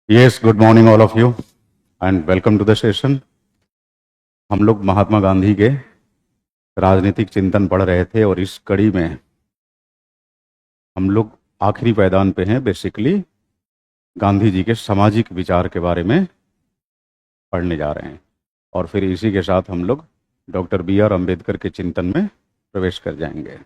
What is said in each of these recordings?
Yes, good morning all of you and welcome to the session. हम लोग महात्मा गांधी के राजनीतिक चिंतन पढ़ रहे थे और इस कड़ी में हम लोग आखिरी पायदान पे हैं। बेसिकली गांधी जी के सामाजिक विचार के बारे में पढ़ने जा रहे हैं और फिर इसी के साथ हम लोग डॉक्टर B.R. अम्बेडकर के चिंतन में प्रवेश कर जाएंगे।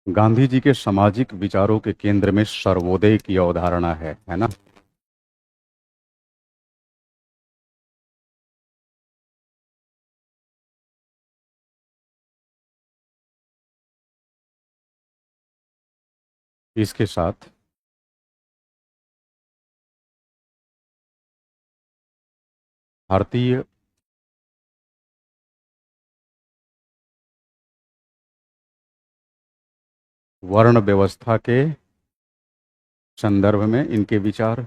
गांधी जी के सामाजिक विचारों के केंद्र में सर्वोदय की अवधारणा है ना। इसके साथ भारतीय वर्ण व्यवस्था के संदर्भ में इनके विचार,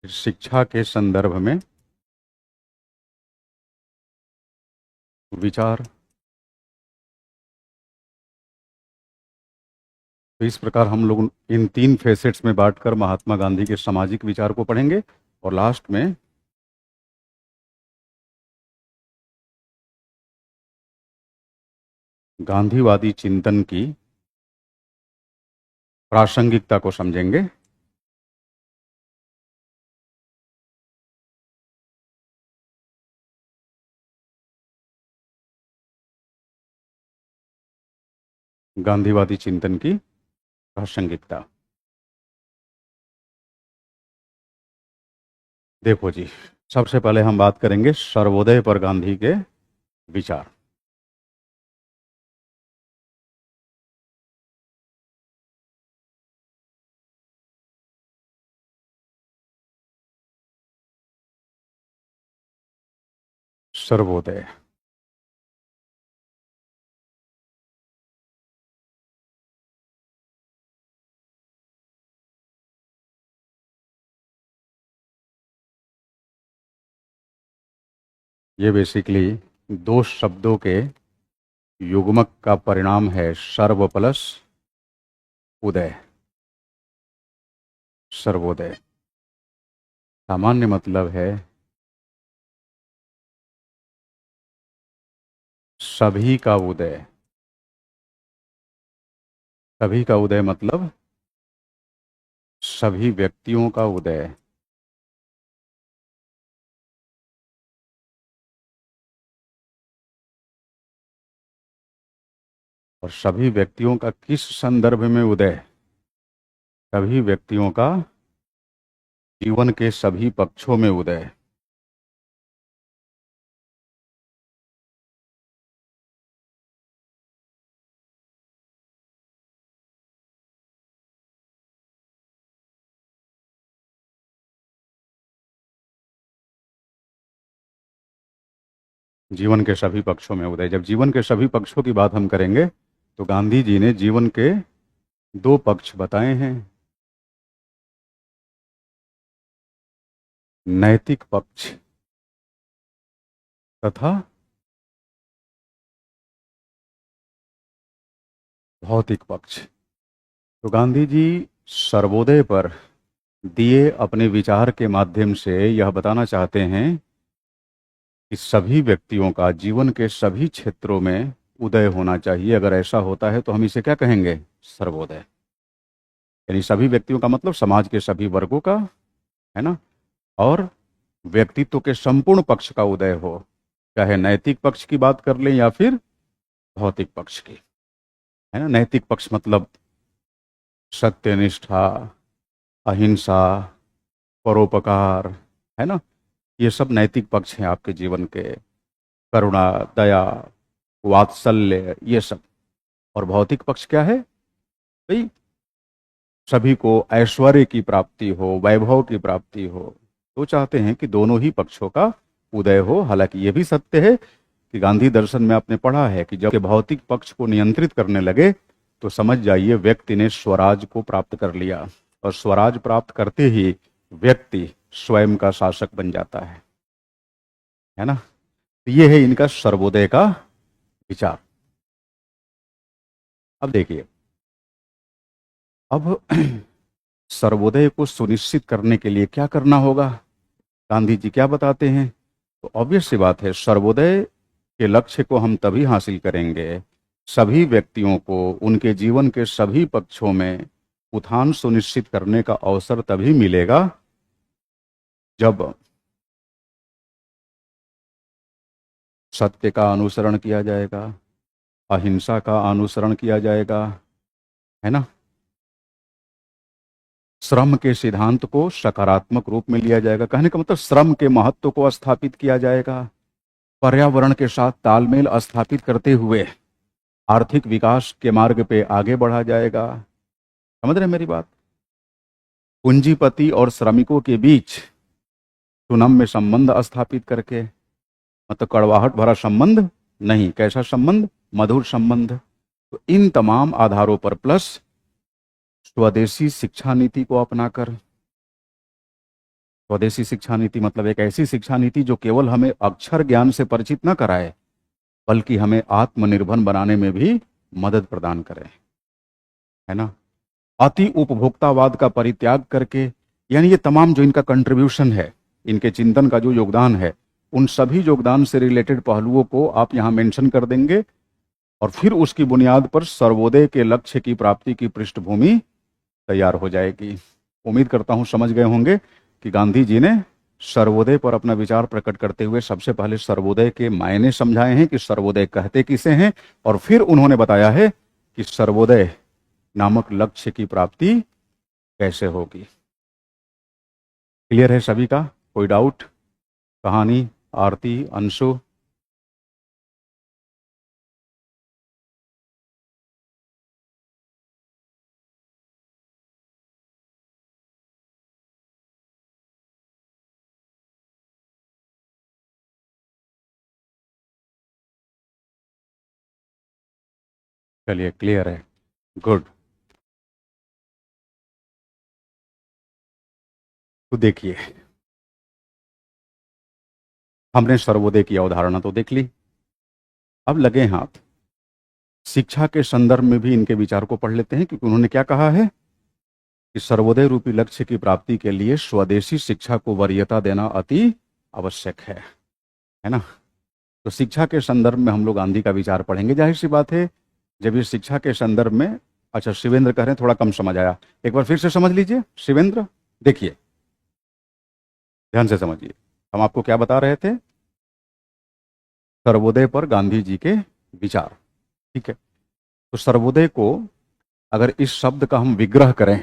शिक्षा के संदर्भ में विचार। तो इस प्रकार हम लोग इन तीन फेसेट्स में बांटकर महात्मा गांधी के सामाजिक विचार को पढ़ेंगे और लास्ट में गांधीवादी चिंतन की प्रासंगिकता को समझेंगे। गांधीवादी चिंतन की प्रासंगिकता। देखो जी, सबसे पहले हम बात करेंगे सर्वोदय पर गांधी के विचार। सर्वोदय ये बेसिकली दो शब्दों के युग्मक का परिणाम है, सर्व प्लस उदय। सर्वोदय सामान्य मतलब है सभी का उदय। सभी का उदय मतलब सभी व्यक्तियों का उदय। और सभी व्यक्तियों का किस संदर्भ में उदय? सभी व्यक्तियों का जीवन के सभी पक्षों में उदय। जीवन के सभी पक्षों में उदय। जब जीवन के सभी पक्षों की बात हम करेंगे तो गांधी जी ने जीवन के दो पक्ष बताए हैं, नैतिक पक्ष तथा भौतिक पक्ष। तो गांधी जी सर्वोदय पर दिए अपने विचार के माध्यम से यह बताना चाहते हैं कि सभी व्यक्तियों का जीवन के सभी क्षेत्रों में उदय होना चाहिए। अगर ऐसा होता है तो हम इसे क्या कहेंगे? सर्वोदय। यानी सभी व्यक्तियों का मतलब समाज के सभी वर्गों का, है ना, और व्यक्तित्व के संपूर्ण पक्ष का उदय हो, चाहे नैतिक पक्ष की बात कर लें या फिर भौतिक पक्ष की, है ना। नैतिक पक्ष मतलब सत्यनिष्ठा, अहिंसा, परोपकार, है ना, ये सब नैतिक पक्ष हैं आपके जीवन के। करुणा, दया, वात्सल्य, ये सब। और भौतिक पक्ष क्या है भाई? सभी को ऐश्वर्य की प्राप्ति हो, वैभव की प्राप्ति हो। तो चाहते हैं कि दोनों ही पक्षों का उदय हो। हालांकि ये भी सत्य है कि गांधी दर्शन में आपने पढ़ा है कि जब भौतिक पक्ष को नियंत्रित करने लगे तो समझ जाइए व्यक्ति ने स्वराज को प्राप्त कर लिया। और स्वराज प्राप्त करते ही व्यक्ति स्वयं का शासक बन जाता है ना। तो ये है इनका सर्वोदय का विचार। अब देखिए, अब सर्वोदय को सुनिश्चित करने के लिए क्या करना होगा, गांधी जी क्या बताते हैं? तो ऑब्वियस सी बात है, सर्वोदय के लक्ष्य को हम तभी हासिल करेंगे, सभी व्यक्तियों को उनके जीवन के सभी पक्षों में उत्थान सुनिश्चित करने का अवसर तभी मिलेगा जब सत्य का अनुसरण किया जाएगा, अहिंसा का अनुसरण किया जाएगा, है ना, श्रम के सिद्धांत को सकारात्मक रूप में लिया जाएगा। कहने का मतलब श्रम के महत्व को स्थापित किया जाएगा, पर्यावरण के साथ तालमेल स्थापित करते हुए आर्थिक विकास के मार्ग पे आगे बढ़ा जाएगा। समझ रहे हैं मेरी बात? पूंजीपति और श्रमिकों के बीच सुनम्य संबंध स्थापित करके, मतलब कड़वाहट भरा संबंध नहीं, कैसा संबंध? मधुर संबंध। तो इन तमाम आधारों पर प्लस स्वदेशी शिक्षा नीति को अपनाकर, स्वदेशी शिक्षा नीति मतलब एक ऐसी शिक्षा नीति जो केवल हमें अक्षर ज्ञान से परिचित न कराए बल्कि हमें आत्मनिर्भर बनाने में भी मदद प्रदान करे, है ना। अति उपभोक्तावाद का परित्याग करके, यानी ये तमाम जो इनका कंट्रीब्यूशन है, इनके चिंतन का जो योगदान है, उन सभी योगदान से रिलेटेड पहलुओं को आप यहाँ मेंशन कर देंगे और फिर उसकी बुनियाद पर सर्वोदय के लक्ष्य की प्राप्ति की पृष्ठभूमि तैयार हो जाएगी। उम्मीद करता हूँ समझ गए होंगे कि गांधी जी ने सर्वोदय पर अपना विचार प्रकट करते हुए सबसे पहले सर्वोदय के मायने समझाए हैं कि सर्वोदय कहते किसे हैं, और फिर उन्होंने बताया है कि सर्वोदय नामक लक्ष्य की प्राप्ति कैसे होगी। क्लियर है सभी का? कोई डाउट? कहानी, आरती, अंशु? चलिए, क्लियर है, गुड। तो देखिए, हमने सर्वोदय की अवधारणा तो देख ली, अब लगे हाथ शिक्षा के संदर्भ में भी इनके विचार को पढ़ लेते हैं, क्योंकि उन्होंने क्या कहा है कि सर्वोदय रूपी लक्ष्य की प्राप्ति के लिए स्वदेशी शिक्षा को वरीयता देना अति आवश्यक है ना। तो शिक्षा के संदर्भ में हम लोग गांधी का विचार पढ़ेंगे। जाहिर सी बात है, जब ये शिक्षा के संदर्भ में, अच्छा शिवेंद्र कह रहे हैं थोड़ा कम समझ आया, एक बार फिर से समझ लीजिए। शिवेंद्र देखिए, ध्यान से समझिए, हम आपको क्या बता रहे थे? सर्वोदय पर गांधी जी के विचार, ठीक है। तो सर्वोदय को अगर इस शब्द का हम विग्रह करें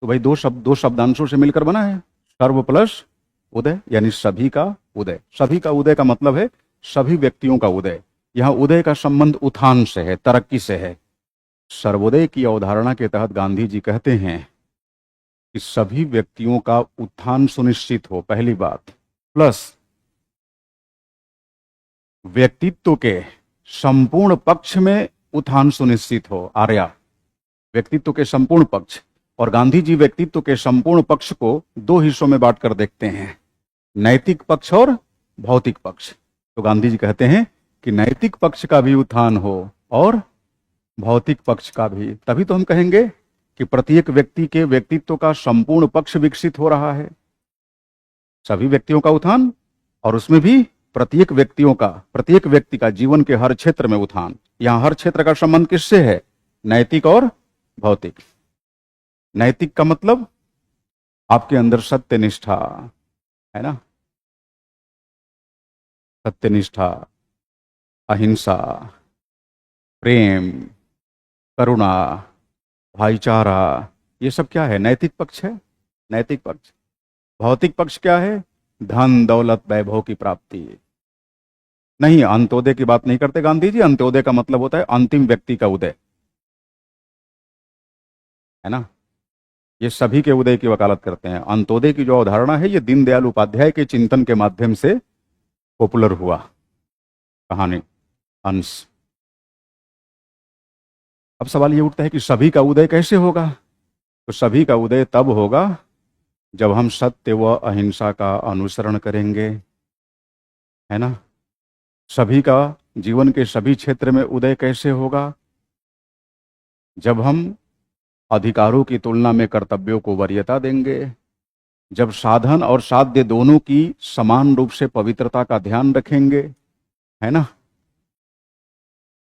तो भाई दो शब्दांशों से मिलकर बना है, सर्व प्लस उदय, यानी सभी का उदय। सभी का उदय का मतलब है सभी व्यक्तियों का उदय। यहां उदय का संबंध उत्थान से है, तरक्की से है। सर्वोदय की अवधारणा के तहत गांधी जी कहते हैं कि सभी व्यक्तियों का उत्थान सुनिश्चित हो, पहली बात, प्लस व्यक्तित्व के संपूर्ण पक्ष में उत्थान सुनिश्चित हो। आर्या, व्यक्तित्व के संपूर्ण पक्ष। और गांधी जी व्यक्तित्व के संपूर्ण पक्ष को दो हिस्सों में बांटकर देखते हैं, नैतिक पक्ष और भौतिक पक्ष। तो गांधी जी कहते हैं कि नैतिक पक्ष का भी उत्थान हो और भौतिक पक्ष का भी, तभी तो हम कहेंगे कि प्रत्येक व्यक्ति के व्यक्तित्व का संपूर्ण पक्ष विकसित हो रहा है। सभी व्यक्तियों का उत्थान और उसमें भी प्रत्येक व्यक्ति का जीवन के हर क्षेत्र में उत्थान। यहां हर क्षेत्र का संबंध किससे है? नैतिक और भौतिक। नैतिक का मतलब आपके अंदर सत्यनिष्ठा, है ना, सत्यनिष्ठा, अहिंसा, प्रेम, करुणा, भाईचारा, ये सब क्या है? नैतिक पक्ष है। नैतिक पक्ष। भौतिक पक्ष क्या है? धन दौलत वैभव की प्राप्ति। नहीं, अंत्योदय की बात नहीं करते गांधी जी। अंत्योदय का मतलब होता है अंतिम व्यक्ति का उदय, है ना। ये सभी के उदय की वकालत करते हैं। अंत्योदय की जो अवधारणा है ये दीनदयाल उपाध्याय के चिंतन के माध्यम से पॉपुलर हुआ कहानी अंश। अब सवाल ये उठता है कि सभी का उदय कैसे होगा? तो सभी का उदय तब होगा जब हम सत्य व अहिंसा का अनुसरण करेंगे, है ना। सभी का जीवन के सभी क्षेत्र में उदय कैसे होगा? जब हम अधिकारों की तुलना में कर्तव्यों को वरीयता देंगे, जब साधन और साध्य दोनों की समान रूप से पवित्रता का ध्यान रखेंगे, है ना।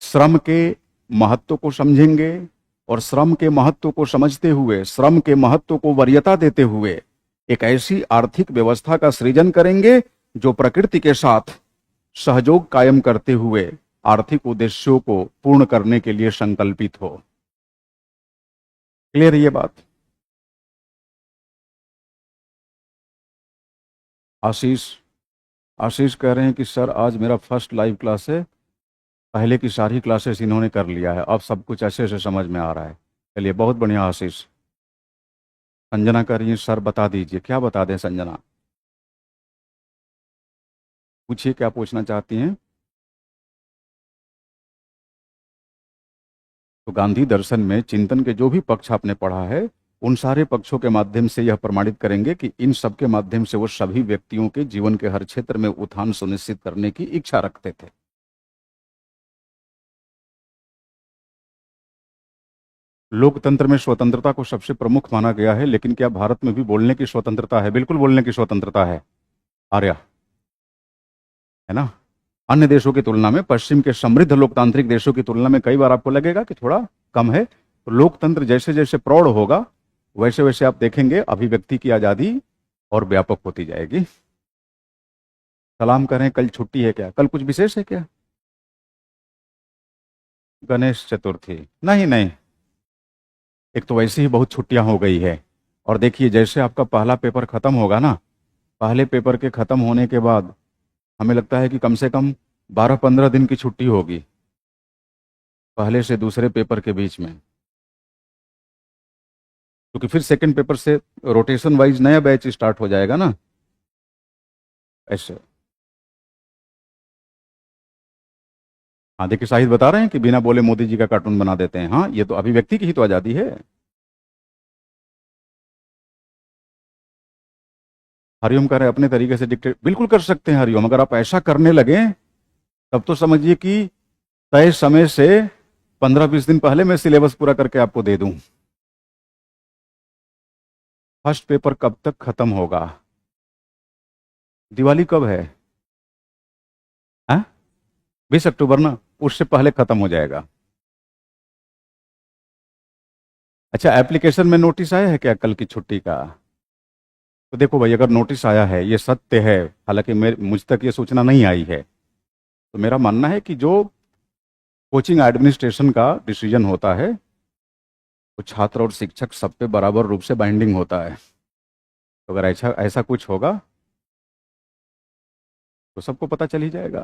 श्रम के महत्व को समझेंगे और श्रम के महत्व को समझते हुए, श्रम के महत्व को वरीयता देते हुए एक ऐसी आर्थिक व्यवस्था का सृजन करेंगे जो प्रकृति के साथ सहयोग कायम करते हुए आर्थिक उद्देश्यों को पूर्ण करने के लिए संकल्पित हो। क्लियर है ये बात? आशीष आशीष कह रहे हैं कि सर आज मेरा फर्स्ट लाइव क्लास है, पहले की सारी क्लासेस इन्होंने कर लिया है, अब सब कुछ अच्छे से समझ में आ रहा है। चलिए, बहुत बढ़िया आशीष। संजना कह रही है सर बता दीजिए। क्या बता दें संजना? पूछिए, क्या पूछना चाहती हैं? तो गांधी दर्शन में चिंतन के जो भी पक्ष आपने पढ़ा है, उन सारे पक्षों के माध्यम से यह प्रमाणित करेंगे कि इन सब के माध्यम से वो सभी व्यक्तियों के जीवन के हर क्षेत्र में उत्थान सुनिश्चित करने की इच्छा रखते थे। लोकतंत्र में स्वतंत्रता को सबसे प्रमुख माना गया है, लेकिन क्या भारत में भी बोलने की स्वतंत्रता है? बिल्कुल बोलने की स्वतंत्रता है आर्या, है ना। अन्य देशों की तुलना में, पश्चिम के समृद्ध लोकतांत्रिक देशों की तुलना में कई बार आपको लगेगा कि थोड़ा कम है। तो लोकतंत्र जैसे जैसे प्रौढ़ होगा वैसे वैसे आप देखेंगे अभिव्यक्ति की आजादी और व्यापक होती जाएगी। सलाम करें, कल छुट्टी है क्या? कल कुछ विशेष है क्या? गणेश चतुर्थी? नहीं नहीं, एक तो वैसे ही बहुत छुट्टियां हो गई है। और देखिए, जैसे आपका पहला पेपर खत्म होगा ना, पहले पेपर के खत्म होने के बाद हमें लगता है कि कम से कम 12-15 दिन की छुट्टी होगी पहले से दूसरे पेपर के बीच में, क्योंकि फिर सेकंड पेपर से रोटेशन वाइज नया बैच स्टार्ट हो जाएगा ना, ऐसे। हाँ देखिए, शाहिद बता रहे हैं कि बिना बोले मोदी जी का कार्टून बना देते हैं। हाँ, ये तो अभिव्यक्ति की ही तो आजादी है। हरिओम कह रहे हैं अपने तरीके से डिक्टेट बिल्कुल कर सकते हैं हरिओम। अगर आप ऐसा करने लगे तब तो समझिए कि तय समय से 15-20 दिन पहले मैं सिलेबस पूरा करके आपको दे दूं। फर्स्ट पेपर कब तक खत्म होगा? दिवाली कब है? हाँ, 20 अक्टूबर ना, उससे पहले खत्म हो जाएगा। अच्छा, एप्लीकेशन में नोटिस आया है क्या कल की छुट्टी का? तो देखो भाई, अगर नोटिस आया है, ये सत्य है, हालांकि मुझ तक ये सूचना नहीं आई है, तो मेरा मानना है कि जो कोचिंग एडमिनिस्ट्रेशन का डिसीजन होता है वो छात्र और शिक्षक सब पे बराबर रूप से बाइंडिंग होता है। तो अगर ऐसा ऐसा कुछ होगा तो सबको पता चल ही जाएगा।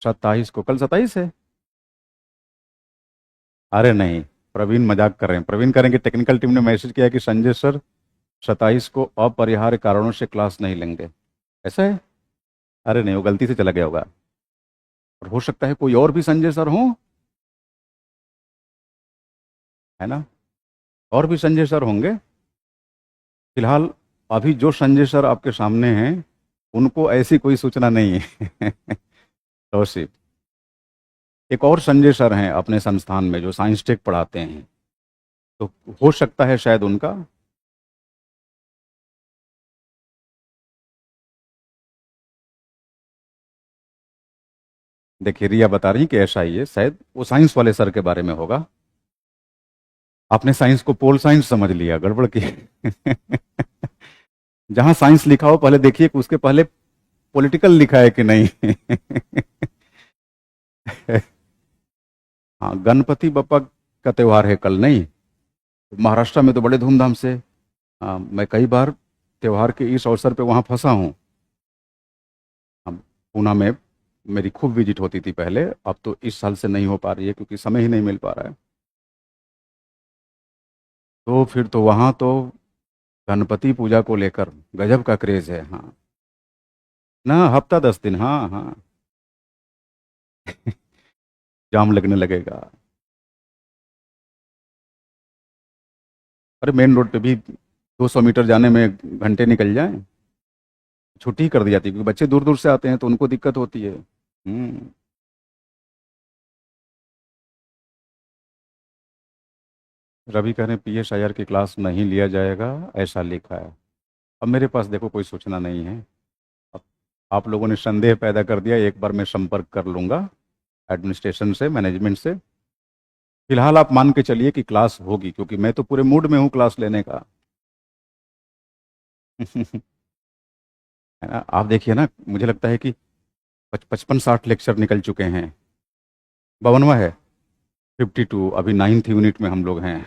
27 को? कल 27 है? अरे नहीं, प्रवीण मजाक कर रहे हैं। प्रवीण करेंगे, टेक्निकल टीम ने मैसेज किया कि संजय सर 27 को अपरिहार्य कारणों से क्लास नहीं लेंगे। ऐसा है? अरे नहीं, वो गलती से चला गया होगा। और हो सकता है कोई और भी संजय सर हो, है ना। और भी संजय सर होंगे। फिलहाल अभी जो संजय सर आपके सामने हैं उनको ऐसी कोई सूचना नहीं है। तौसीफ, एक और संजय सर हैं अपने संस्थान में जो साइंस टेक पढ़ाते हैं, तो हो सकता है शायद उनका। देखिए, रिया बता रही कि ऐसा ही है, शायद वो साइंस वाले सर के बारे में होगा। आपने साइंस को पोल साइंस समझ लिया, गड़बड़ की। जहां साइंस लिखा हो पहले देखिए कि उसके पहले पॉलिटिकल लिखा है कि नहीं। हाँ, गणपति बप्पा का त्योहार है कल, नहीं? महाराष्ट्र में तो बड़े धूमधाम से। हाँ, मैं कई बार त्योहार के इस अवसर पे वहाँ फंसा हूँ। हम पूना में मेरी खूब विजिट होती थी पहले, अब तो इस साल से नहीं हो पा रही है क्योंकि समय ही नहीं मिल पा रहा है। तो फिर तो वहाँ तो गणपति पूजा को लेकर गजब का क्रेज है। हाँ ना, हफ्ता 10 दिन, हाँ हाँ। जाम लगने लगेगा। अरे मेन रोड पे भी 200 मीटर जाने में घंटे निकल जाएं। छुट्टी कर दी जाती है क्योंकि बच्चे दूर दूर से आते हैं तो उनको दिक्कत होती है। रवि कह रहे हैं PSIR की क्लास नहीं लिया जाएगा, ऐसा लिखा है। अब मेरे पास देखो कोई सूचना नहीं है। अब आप लोगों ने संदेह पैदा कर दिया, एक बार मैं संपर्क कर लूँगा एडमिनिस्ट्रेशन से, मैनेजमेंट से। फिलहाल आप मान के चलिए कि क्लास होगी क्योंकि मैं तो पूरे मूड में हूँ क्लास लेने का। है ना? आप देखिए ना, मुझे लगता है कि 55-60 लेक्चर निकल चुके हैं। 52वां है। 52, अभी 9th यूनिट में हम लोग हैं।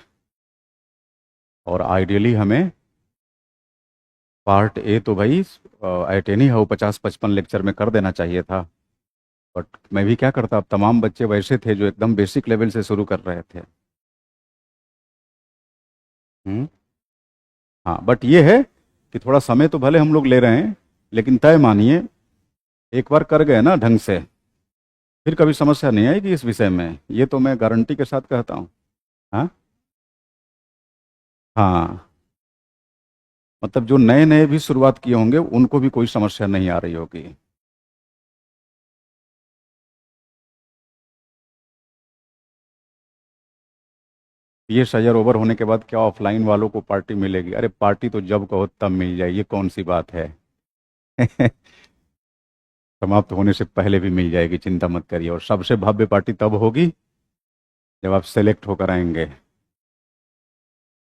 और आइडियली हमें पार्ट ए तो भाई एट एनी हाउ 50-55 लेक्चर में कर देना चाहिए था। बट मैं भी क्या करता, अब तमाम बच्चे वैसे थे जो एकदम बेसिक लेवल से शुरू कर रहे थे। हम्म। हाँ, बट ये है कि थोड़ा समय तो भले हम लोग ले रहे हैं, लेकिन तय मानिए एक बार कर गए ना ढंग से, फिर कभी समस्या नहीं आएगी इस विषय में, ये तो मैं गारंटी के साथ कहता हूँ। हाँ हाँ, मतलब जो नए नए भी शुरुआत किए होंगे उनको भी कोई समस्या नहीं आ रही होगी। ये शजर ओवर होने के बाद क्या ऑफलाइन वालों को पार्टी मिलेगी? अरे पार्टी तो जब कहो तब मिल जाए, ये कौन सी बात है। समाप्त होने से पहले भी मिल जाएगी, चिंता मत करिए। और सबसे भव्य पार्टी तब होगी जब आप सेलेक्ट होकर आएंगे।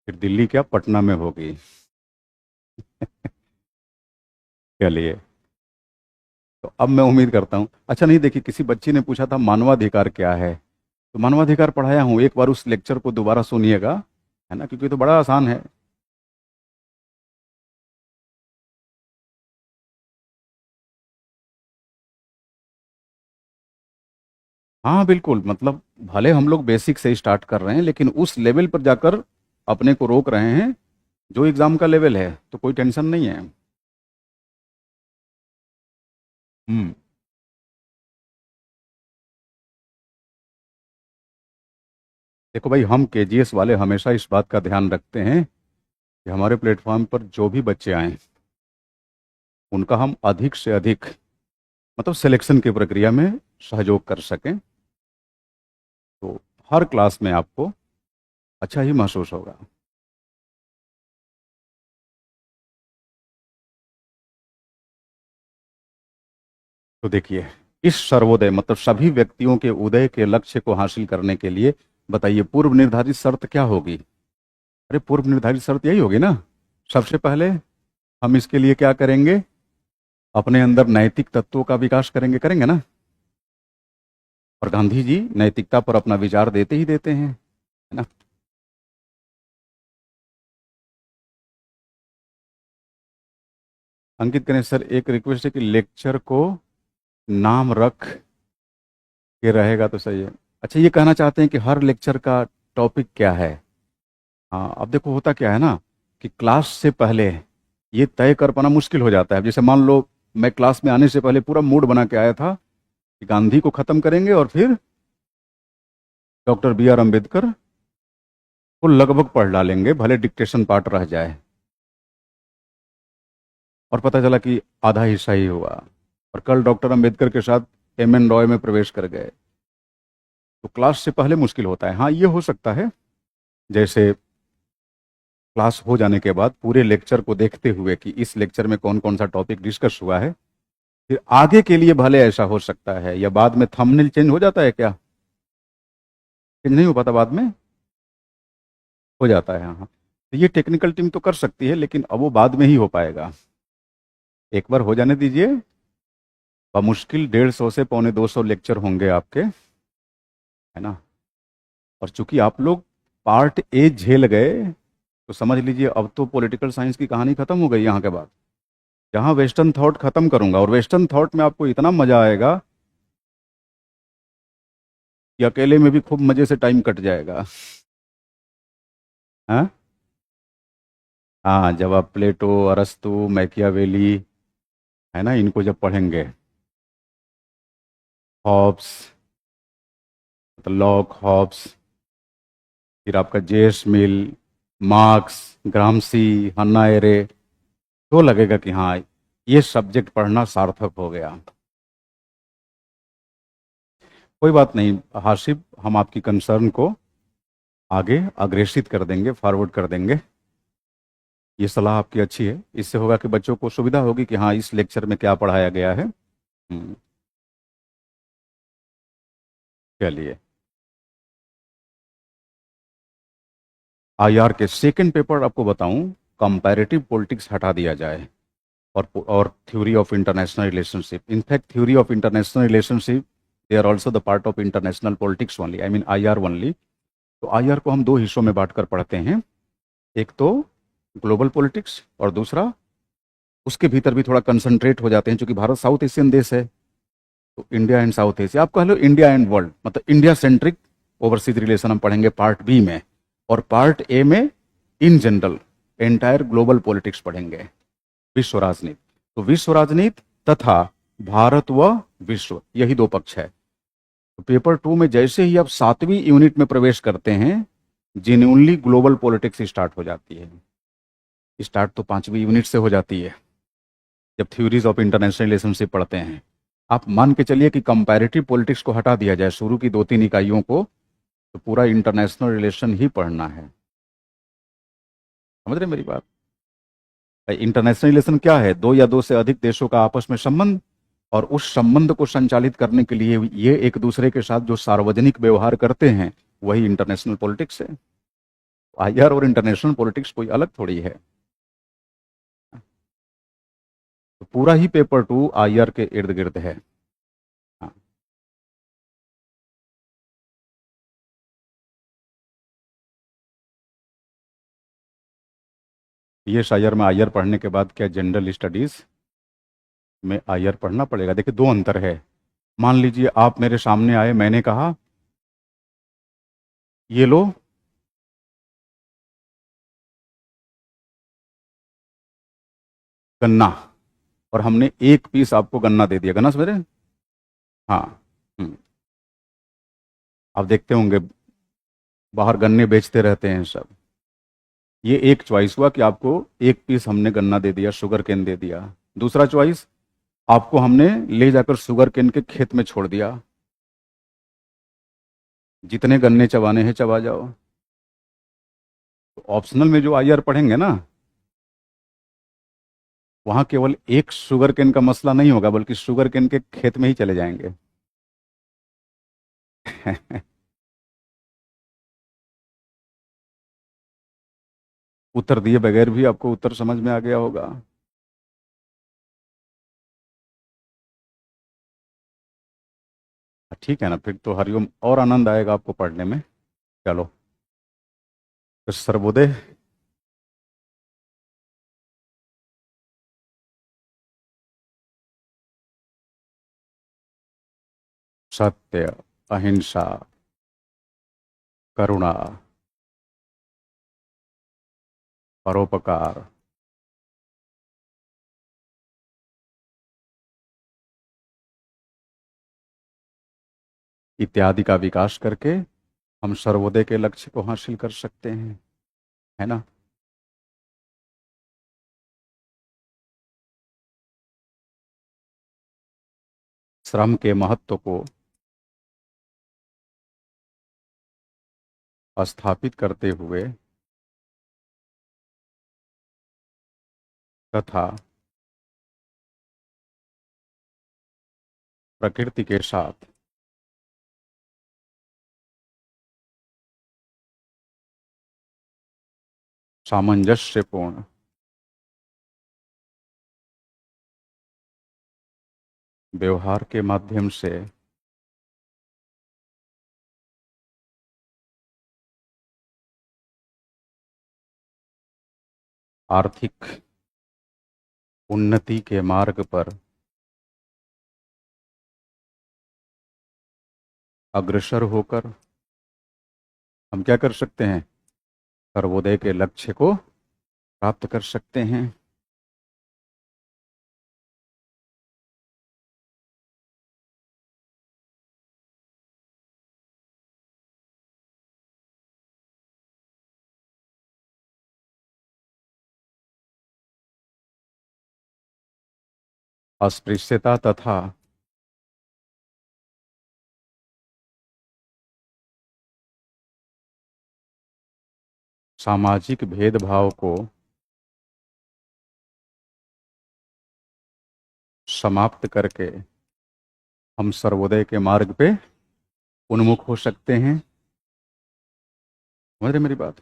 फिर दिल्ली क्या, पटना में होगी। चलिए, तो अब मैं उम्मीद करता हूँ, अच्छा नहीं, देखिए किसी बच्ची ने पूछा था मानवाधिकार क्या है, तो मानवाधिकार पढ़ाया हूँ, एक बार उस लेक्चर को दोबारा सुनिएगा, है ना, क्योंकि ये तो बड़ा आसान है। हाँ बिल्कुल, मतलब भले हम लोग बेसिक से स्टार्ट कर रहे हैं लेकिन उस लेवल पर जाकर अपने को रोक रहे हैं जो एग्ज़ाम का लेवल है, तो कोई टेंशन नहीं है। हम्म। देखो भाई, हम KGS वाले हमेशा इस बात का ध्यान रखते हैं कि हमारे प्लेटफॉर्म पर जो भी बच्चे आएँ उनका हम अधिक से अधिक, मतलब सिलेक्शन की प्रक्रिया में सहयोग कर सकें। तो हर क्लास में आपको अच्छा ही महसूस होगा। तो देखिए, इस सर्वोदय मतलब सभी व्यक्तियों के उदय के लक्ष्य को हासिल करने के लिए बताइए पूर्व निर्धारित शर्त क्या होगी? अरे पूर्व निर्धारित शर्त यही होगी ना। सबसे पहले हम इसके लिए क्या करेंगे, अपने अंदर नैतिक तत्वों का विकास करेंगे, करेंगे ना। और गांधी जी नैतिकता पर अपना विचार देते ही देते हैं, है ना। अंकित करें सर, एक रिक्वेस्ट है कि लेक्चर को नाम रख के रहेगा तो सही है। अच्छा, ये कहना चाहते हैं कि हर लेक्चर का टॉपिक क्या है? हाँ, अब देखो होता क्या है ना कि क्लास से पहले ये तय कर पाना मुश्किल हो जाता है। जैसे मान लो मैं क्लास में आने से पहले पूरा मूड बना के आया था कि गांधी को खत्म करेंगे और फिर डॉक्टर BR अम्बेडकर को लगभग पढ़ डालेंगे, भले डिक्टेशन पार्ट रह जाए। और पता चला कि आधा हिस्सा ही हुआ, और कल डॉक्टर अम्बेडकर के साथ M N रॉय में प्रवेश कर गए। तो क्लास से पहले मुश्किल होता है। हाँ, ये हो सकता है जैसे क्लास हो जाने के बाद पूरे लेक्चर को देखते हुए कि इस लेक्चर में कौन कौन सा टॉपिक डिस्कस हुआ है, फिर आगे के लिए भले ऐसा हो सकता है। या बाद में थंबनेल चेंज हो जाता है क्या? चेंज नहीं हो पाता बाद में? हो जाता है, हाँ हाँ। तो ये टेक्निकल टीम तो कर सकती है लेकिन अब वो बाद में ही हो पाएगा। एक बार हो जाने दीजिए। बमुश्किल 150 से 125 लेक्चर होंगे आपके, है ना। और चूंकि आप लोग पार्ट ए झेल गए, तो समझ लीजिए अब तो पॉलिटिकल साइंस की कहानी खत्म हो गई यहाँ के बाद। जहाँ वेस्टर्न थॉट खत्म करूंगा, और वेस्टर्न थॉट में आपको इतना मजा आएगा कि अकेले में भी खूब मजे से टाइम कट जाएगा। हाँ, हाँ, जब आप प्लेटो, अरस्तु, मैकियावेली, है ना, इनको जब पढ़ेंगे, हॉब्स, मतलब लॉक, हॉब्स, फिर आपका जेम्स मिल, मार्क्स, ग्रामसी, हन्ना एरे, तो लगेगा कि हाँ, ये सब्जेक्ट पढ़ना सार्थक हो गया। कोई बात नहीं हाशिब, हम आपकी कंसर्न को आगे अग्रेसित कर देंगे, फॉरवर्ड कर देंगे। ये सलाह आपकी अच्छी है, इससे होगा कि बच्चों को सुविधा होगी कि हाँ, इस लेक्चर में क्या पढ़ाया गया है। हम्म, चलिए, आईआर के सेकंड पेपर आपको बताऊं, कंपैरेटिव पॉलिटिक्स हटा दिया जाए, और theory of international relationship. In fact theory of international relationship, they are also the part of international politics only, I mean IR only. तो आईआर को हम दो हिस्सों में बांटकर पढ़ते हैं। एक तो ग्लोबल पॉलिटिक्स, और दूसरा उसके भीतर भी थोड़ा कंसंट्रेट हो जाते हैं, क्योंकि भारत साउथ एशियन देश है, तो इंडिया एंड साउथ एशिया, आप कह लो इंडिया एंड वर्ल्ड, मतलब इंडिया सेंट्रिक ओवरसीज रिलेशन हम पढ़ेंगे पार्ट बी में। और पार्ट ए में in general entire global politics पढ़ेंगे, विश्व राजनीति। तो विश्व राजनीति तथा भारत व विश्व, यही दो पक्ष है। तो पेपर टू में जैसे ही आप 7वीं यूनिट में प्रवेश करते हैं, जेन्युइनली ग्लोबल पॉलिटिक्स स्टार्ट हो जाती है। स्टार्ट तो 5वीं यूनिट से हो जाती है, जब थ्योरीज ऑफ इंटरनेशनल रिलेशनशिप पढ़ते हैं। आप मान के चलिए कि कंपैरेटिव पॉलिटिक्स को हटा दिया जाए, शुरू की 2-3 इकाइयों को, तो पूरा इंटरनेशनल रिलेशन ही पढ़ना है। समझ रहे हैं मेरी बात? इंटरनेशनल रिलेशन क्या है? दो या दो से अधिक देशों का आपस में संबंध, और उस संबंध को संचालित करने के लिए ये एक दूसरे के साथ जो सार्वजनिक व्यवहार करते हैं, वही इंटरनेशनल पॉलिटिक्स है। आईआर और इंटरनेशनल पॉलिटिक्स कोई अलग थोड़ी है। तो पूरा ही पेपर टू आईआर के इर्द गिर्द है। हाँ, पीएस आईआर में आईआर पढ़ने के बाद क्या जनरल स्टडीज में आईआर पढ़ना पड़ेगा? देखिए, दो अंतर है। मान लीजिए आप मेरे सामने आए, मैंने कहा ये लो गन्ना, और हमने एक पीस आपको गन्ना दे दिया, गन्ना समझ रहे हैं? हाँ। हम्म, आप देखते होंगे बाहर गन्ने बेचते रहते हैं सब। ये एक चॉइस हुआ कि आपको एक पीस हमने गन्ना दे दिया, शुगर केन दे दिया। दूसरा चॉइस, आपको हमने ले जाकर शुगर केन के खेत में छोड़ दिया, जितने गन्ने चबाने हैं चबा जाओ। तो ऑप्शनल में जो आईआर पढ़ेंगे ना, वहां केवल एक शुगर केन का मसला नहीं होगा, बल्कि शुगर केन के खेत में ही चले जाएंगे। उत्तर दिए बगैर भी आपको उत्तर समझ में आ गया होगा। ठीक है ना, फिर तो हरिओम और आनंद आएगा आपको पढ़ने में। चलो, तो सर्वोदय। सत्य, अहिंसा, करुणा, परोपकार, इत्यादि का विकास करके हम सर्वोदय के लक्ष्य को हासिल कर सकते हैं, है ना? श्रम के महत्व को स्थापित करते हुए तथा प्रकृति के साथ सामंजस्यपूर्ण व्यवहार के माध्यम से आर्थिक उन्नति के मार्ग पर अग्रसर होकर हम क्या कर सकते हैं, सर्वोदय के लक्ष्य को प्राप्त कर सकते हैं। अस्पृश्यता तथा सामाजिक भेदभाव को समाप्त करके हम सर्वोदय के मार्ग पे उन्मुख हो सकते हैं। समझ रहे मेरी बात?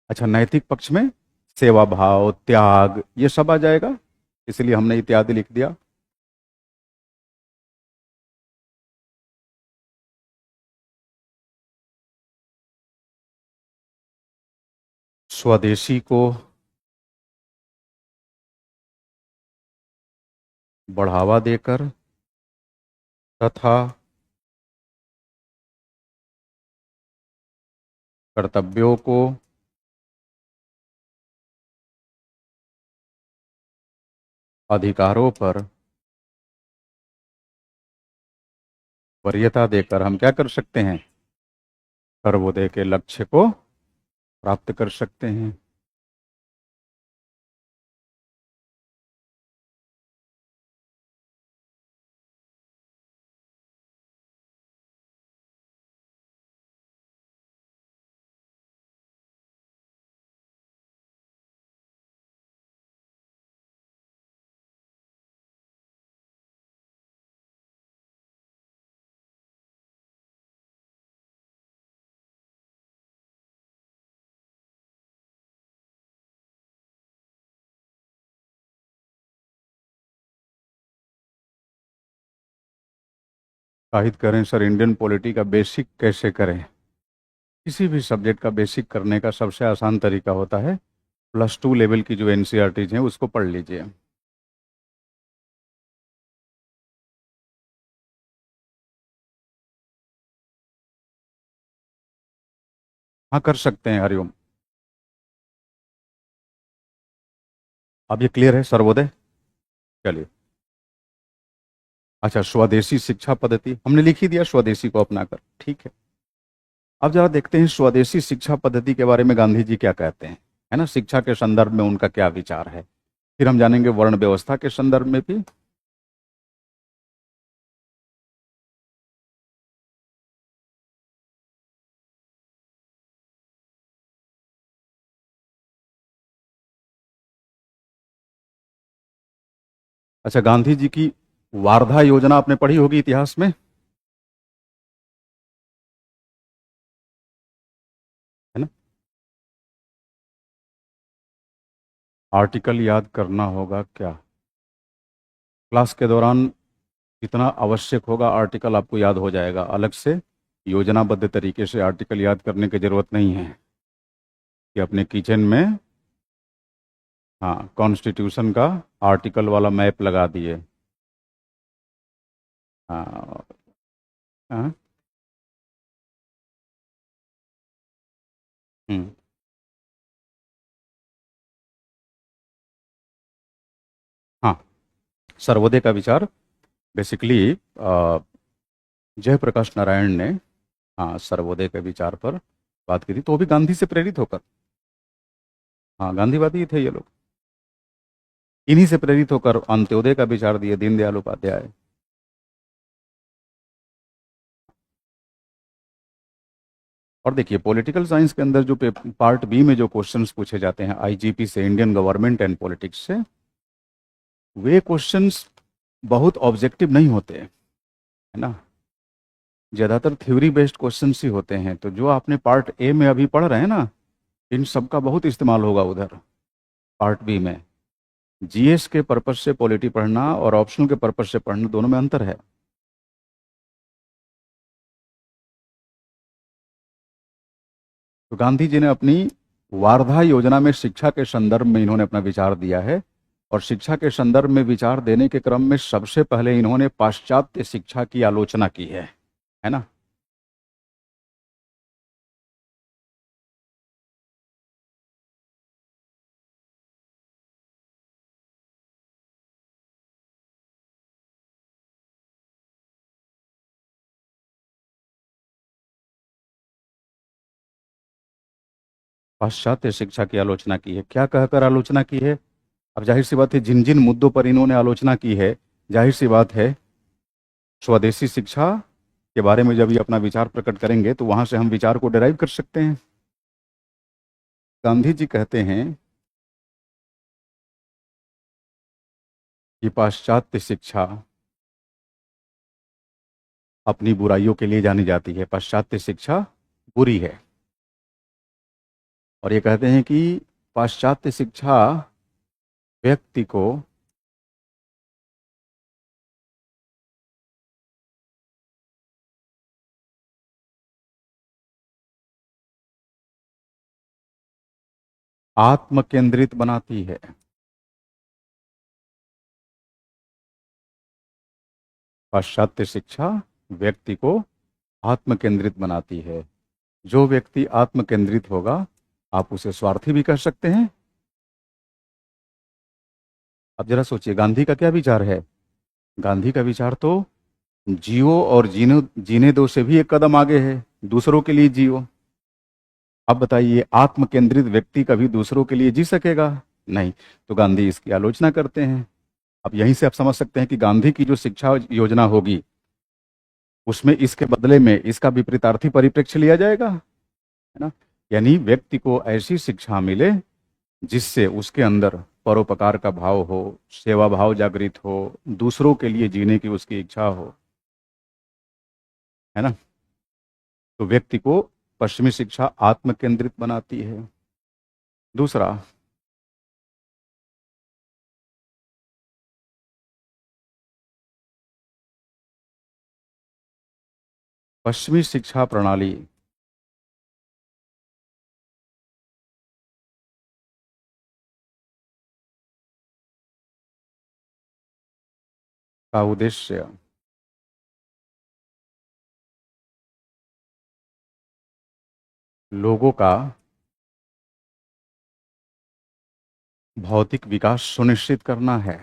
अच्छा, नैतिक पक्ष में सेवा भाव, त्याग, ये सब आ जाएगा, इसलिए हमने इत्यादि लिख दिया। स्वदेशी को बढ़ावा देकर तथा कर्तव्यों को अधिकारों पर वरीयता देकर हम क्या कर सकते हैं, सर्वोदय के लक्ष्य को प्राप्त कर सकते हैं। साहित्य करें सर, इंडियन पॉलिटी का बेसिक कैसे करें? किसी भी सब्जेक्ट का बेसिक करने का सबसे आसान तरीका होता है +2 लेवल की जो एनसीईआरटीज हैं उसको पढ़ लीजिए। हाँ, कर सकते हैं। हरिओम, अब ये क्लियर है सर्वोदय? चलिए। अच्छा, स्वदेशी शिक्षा पद्धति हमने लिख ही दिया, स्वदेशी को अपनाकर, ठीक है। अब जरा देखते हैं स्वदेशी शिक्षा पद्धति के बारे में गांधी जी क्या कहते हैं, है ना, शिक्षा के संदर्भ में उनका क्या विचार है। फिर हम जानेंगे वर्ण व्यवस्था के संदर्भ में भी। अच्छा, गांधी जी की वार्धा योजना आपने पढ़ी होगी इतिहास में, है ना। आर्टिकल याद करना होगा क्या? क्लास के दौरान जितना आवश्यक होगा आर्टिकल आपको याद हो जाएगा, अलग से योजनाबद्ध तरीके से आर्टिकल याद करने की जरूरत नहीं है कि अपने किचन में, हाँ, कॉन्स्टिट्यूशन का आर्टिकल वाला मैप लगा दिए। हाँ। हाँ। हम्म। हाँ, सर्वोदय का विचार बेसिकली जयप्रकाश नारायण ने, हाँ, सर्वोदय के विचार पर बात की थी, तो वो भी गांधी से प्रेरित होकर। हाँ, गांधीवादी ही थे ये लोग। इन्हीं से प्रेरित होकर अंत्योदय का विचार दिए दीनदयाल उपाध्याय। और देखिए पॉलिटिकल साइंस के अंदर जो पार्ट बी में जो क्वेश्चंस पूछे जाते हैं आईजीपी से, इंडियन गवर्नमेंट एंड पॉलिटिक्स से, वे क्वेश्चंस बहुत ऑब्जेक्टिव नहीं होते, है ना, ज़्यादातर थ्योरी बेस्ड क्वेश्चंस ही होते हैं। तो जो आपने पार्ट ए में अभी पढ़ रहे हैं ना, इन सब का बहुत इस्तेमाल होगा उधर पार्ट बी में। जीएस के पर्पज से पॉलिटी पढ़ना और ऑप्शनल के पर्पज से पढ़ना, दोनों में अंतर है। तो गांधी जी ने अपनी वार्धा योजना में शिक्षा के संदर्भ में इन्होंने अपना विचार दिया है, और शिक्षा के संदर्भ में विचार देने के क्रम में सबसे पहले इन्होंने पाश्चात्य शिक्षा की आलोचना की है ना। पाश्चात्य शिक्षा की आलोचना की है, क्या कहकर आलोचना की है? अब जाहिर सी बात है, जिन जिन मुद्दों पर इन्होंने आलोचना की है, जाहिर सी बात है स्वदेशी शिक्षा के बारे में जब ये अपना विचार प्रकट करेंगे तो वहां से हम विचार को डिराइव कर सकते हैं। गांधी जी कहते हैं कि पाश्चात्य शिक्षा अपनी बुराइयों के लिए जानी जाती है, पाश्चात्य शिक्षा बुरी है। और ये कहते हैं कि पाश्चात्य शिक्षा व्यक्ति को आत्म केंद्रित बनाती है। पाश्चात्य शिक्षा व्यक्ति को आत्म केंद्रित बनाती है। जो व्यक्ति आत्म केंद्रित होगा, आप उसे स्वार्थी भी कह सकते हैं। अब जरा सोचिए, गांधी का क्या विचार है? गांधी का विचार तो जियो और जीने जीने दो से भी एक कदम आगे है, दूसरों के लिए जियो। अब बताइए, आत्म केंद्रित व्यक्ति कभी दूसरों के लिए जी सकेगा? नहीं। तो गांधी इसकी आलोचना करते हैं। अब यहीं से आप समझ सकते हैं कि गांधी की जो शिक्षा योजना होगी, उसमें इसके बदले में इसका विपरीतार्थी परिप्रेक्ष्य लिया जाएगा, है ना। यानी व्यक्ति को ऐसी शिक्षा मिले जिससे उसके अंदर परोपकार का भाव हो, सेवा भाव जागृत हो, दूसरों के लिए जीने की उसकी इच्छा हो, है ना। तो व्यक्ति को पश्चिमी शिक्षा आत्म केंद्रित बनाती है। दूसरा, पश्चिमी शिक्षा प्रणाली का उद्देश्य लोगों का भौतिक विकास सुनिश्चित करना है।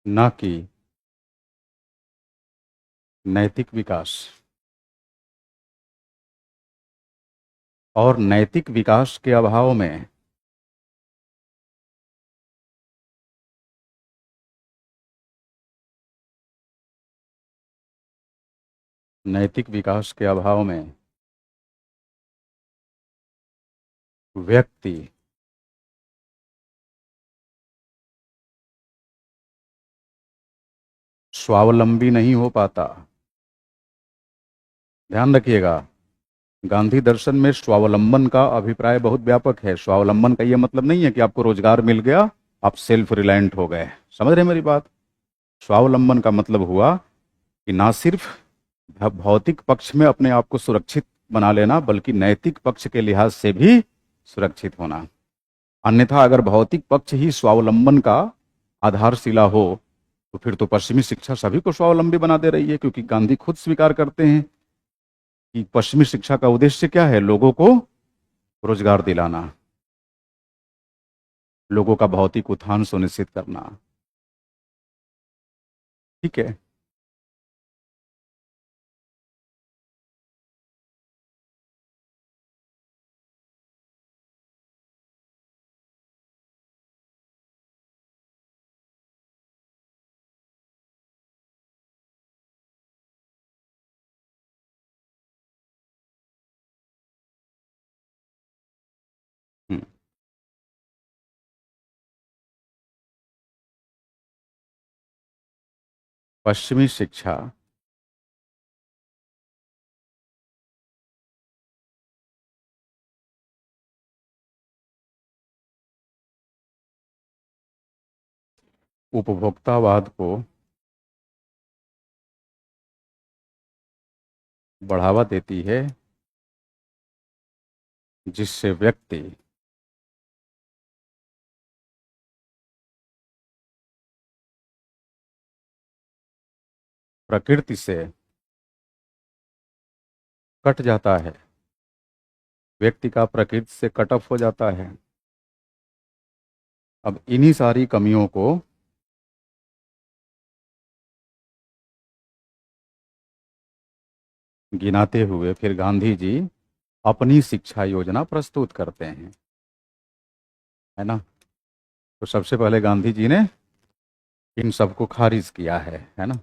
न कि नैतिक विकास। और नैतिक विकास के अभाव में नैतिक विकास के अभाव में व्यक्ति स्वावलंबी नहीं हो पाता। ध्यान रखिएगा, गांधी दर्शन में स्वावलंबन का अभिप्राय बहुत व्यापक है। स्वावलंबन का यह मतलब नहीं है कि आपको रोजगार मिल गया, आप सेल्फ रिलायंट हो गए। समझ रहे हैं मेरी बात? स्वावलंबन का मतलब हुआ कि ना सिर्फ भौतिक पक्ष में अपने आप को सुरक्षित बना लेना, बल्कि नैतिक पक्ष के लिहाज से भी सुरक्षित होना। अन्यथा अगर भौतिक पक्ष ही स्वावलंबन का आधारशिला हो, तो फिर तो पश्चिमी शिक्षा सभी को स्वावलंबी बना दे रही है, क्योंकि गांधी खुद स्वीकार करते हैं कि पश्चिमी शिक्षा का उद्देश्य क्या है? लोगों को रोजगार दिलाना, लोगों का भौतिक उत्थान सुनिश्चित करना। ठीक है। हम्म, पश्चिमी शिक्षा उपभोक्तावाद को बढ़ावा देती है, जिससे व्यक्ति प्रकृति से कट जाता है, व्यक्ति का प्रकृति से कट ऑफ हो जाता है। अब इन्हीं सारी कमियों को गिनाते हुए फिर गांधी जी अपनी शिक्षा योजना प्रस्तुत करते हैं, है ना। तो सबसे पहले गांधी जी ने इन सबको खारिज किया है ना,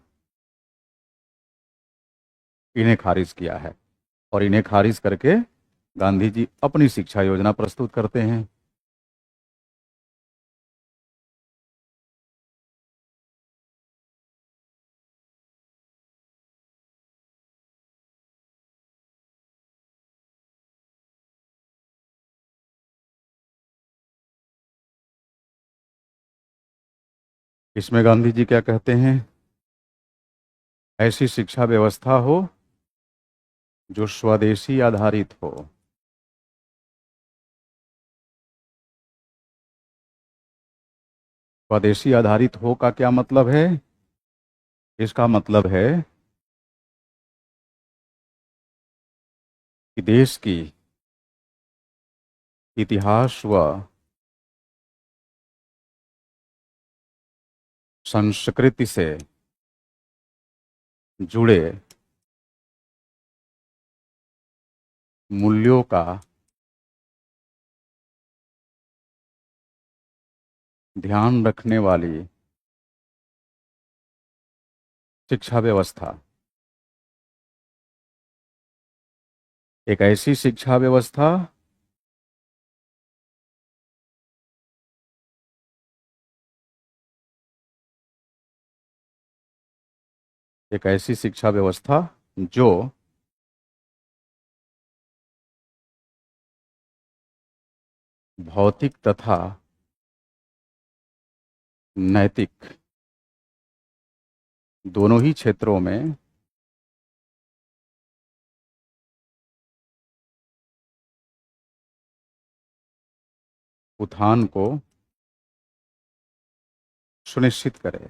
इन्हें खारिज किया है। और इन्हें खारिज करके गांधी जी अपनी शिक्षा योजना प्रस्तुत करते हैं। इसमें गांधी जी क्या कहते हैं? ऐसी शिक्षा व्यवस्था हो जो स्वदेशी आधारित हो। स्वदेशी आधारित हो का क्या मतलब है? इसका मतलब है कि देश की इतिहास व संस्कृति से जुड़े मूल्यों का ध्यान रखने वाली शिक्षा व्यवस्था। एक ऐसी शिक्षा व्यवस्था एक ऐसी शिक्षा व्यवस्था जो भौतिक तथा नैतिक दोनों ही क्षेत्रों में उत्थान को सुनिश्चित करे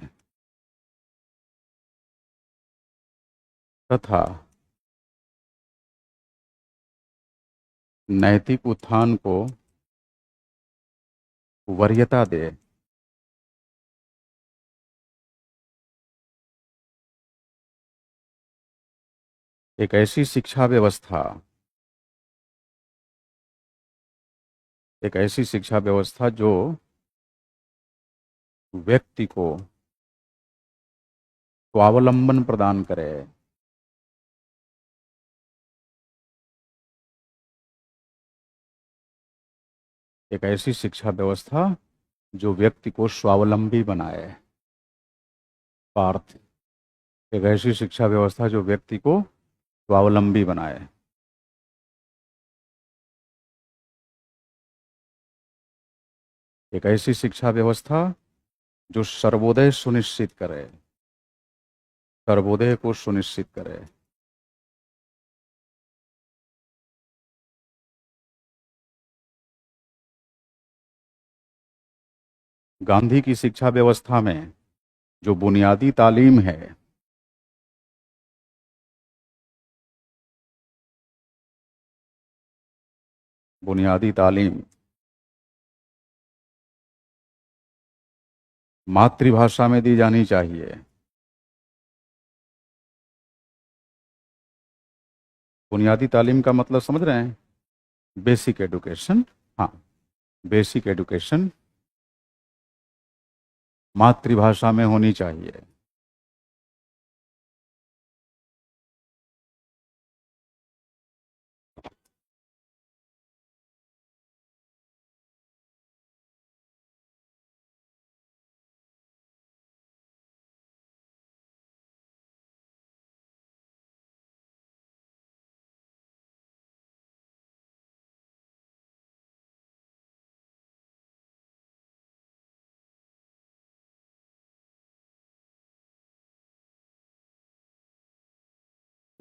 तथा नैतिक उत्थान को वरीयता दे। एक ऐसी शिक्षा व्यवस्था एक ऐसी शिक्षा व्यवस्था जो व्यक्ति को स्वावलंबन प्रदान करे। एक ऐसी शिक्षा व्यवस्था जो व्यक्ति को स्वावलंबी बनाए। पार्थ। एक ऐसी शिक्षा व्यवस्था जो व्यक्ति को स्वावलंबी बनाए। एक ऐसी शिक्षा व्यवस्था जो सर्वोदय सुनिश्चित करे। सर्वोदय को सुनिश्चित करे। गांधी की शिक्षा व्यवस्था में जो बुनियादी तालीम है, बुनियादी तालीम मातृभाषा में दी जानी चाहिए। बुनियादी तालीम का मतलब समझ रहे हैं? Basic education. हाँ, बेसिक एजुकेशन मातृभाषा में होनी चाहिए।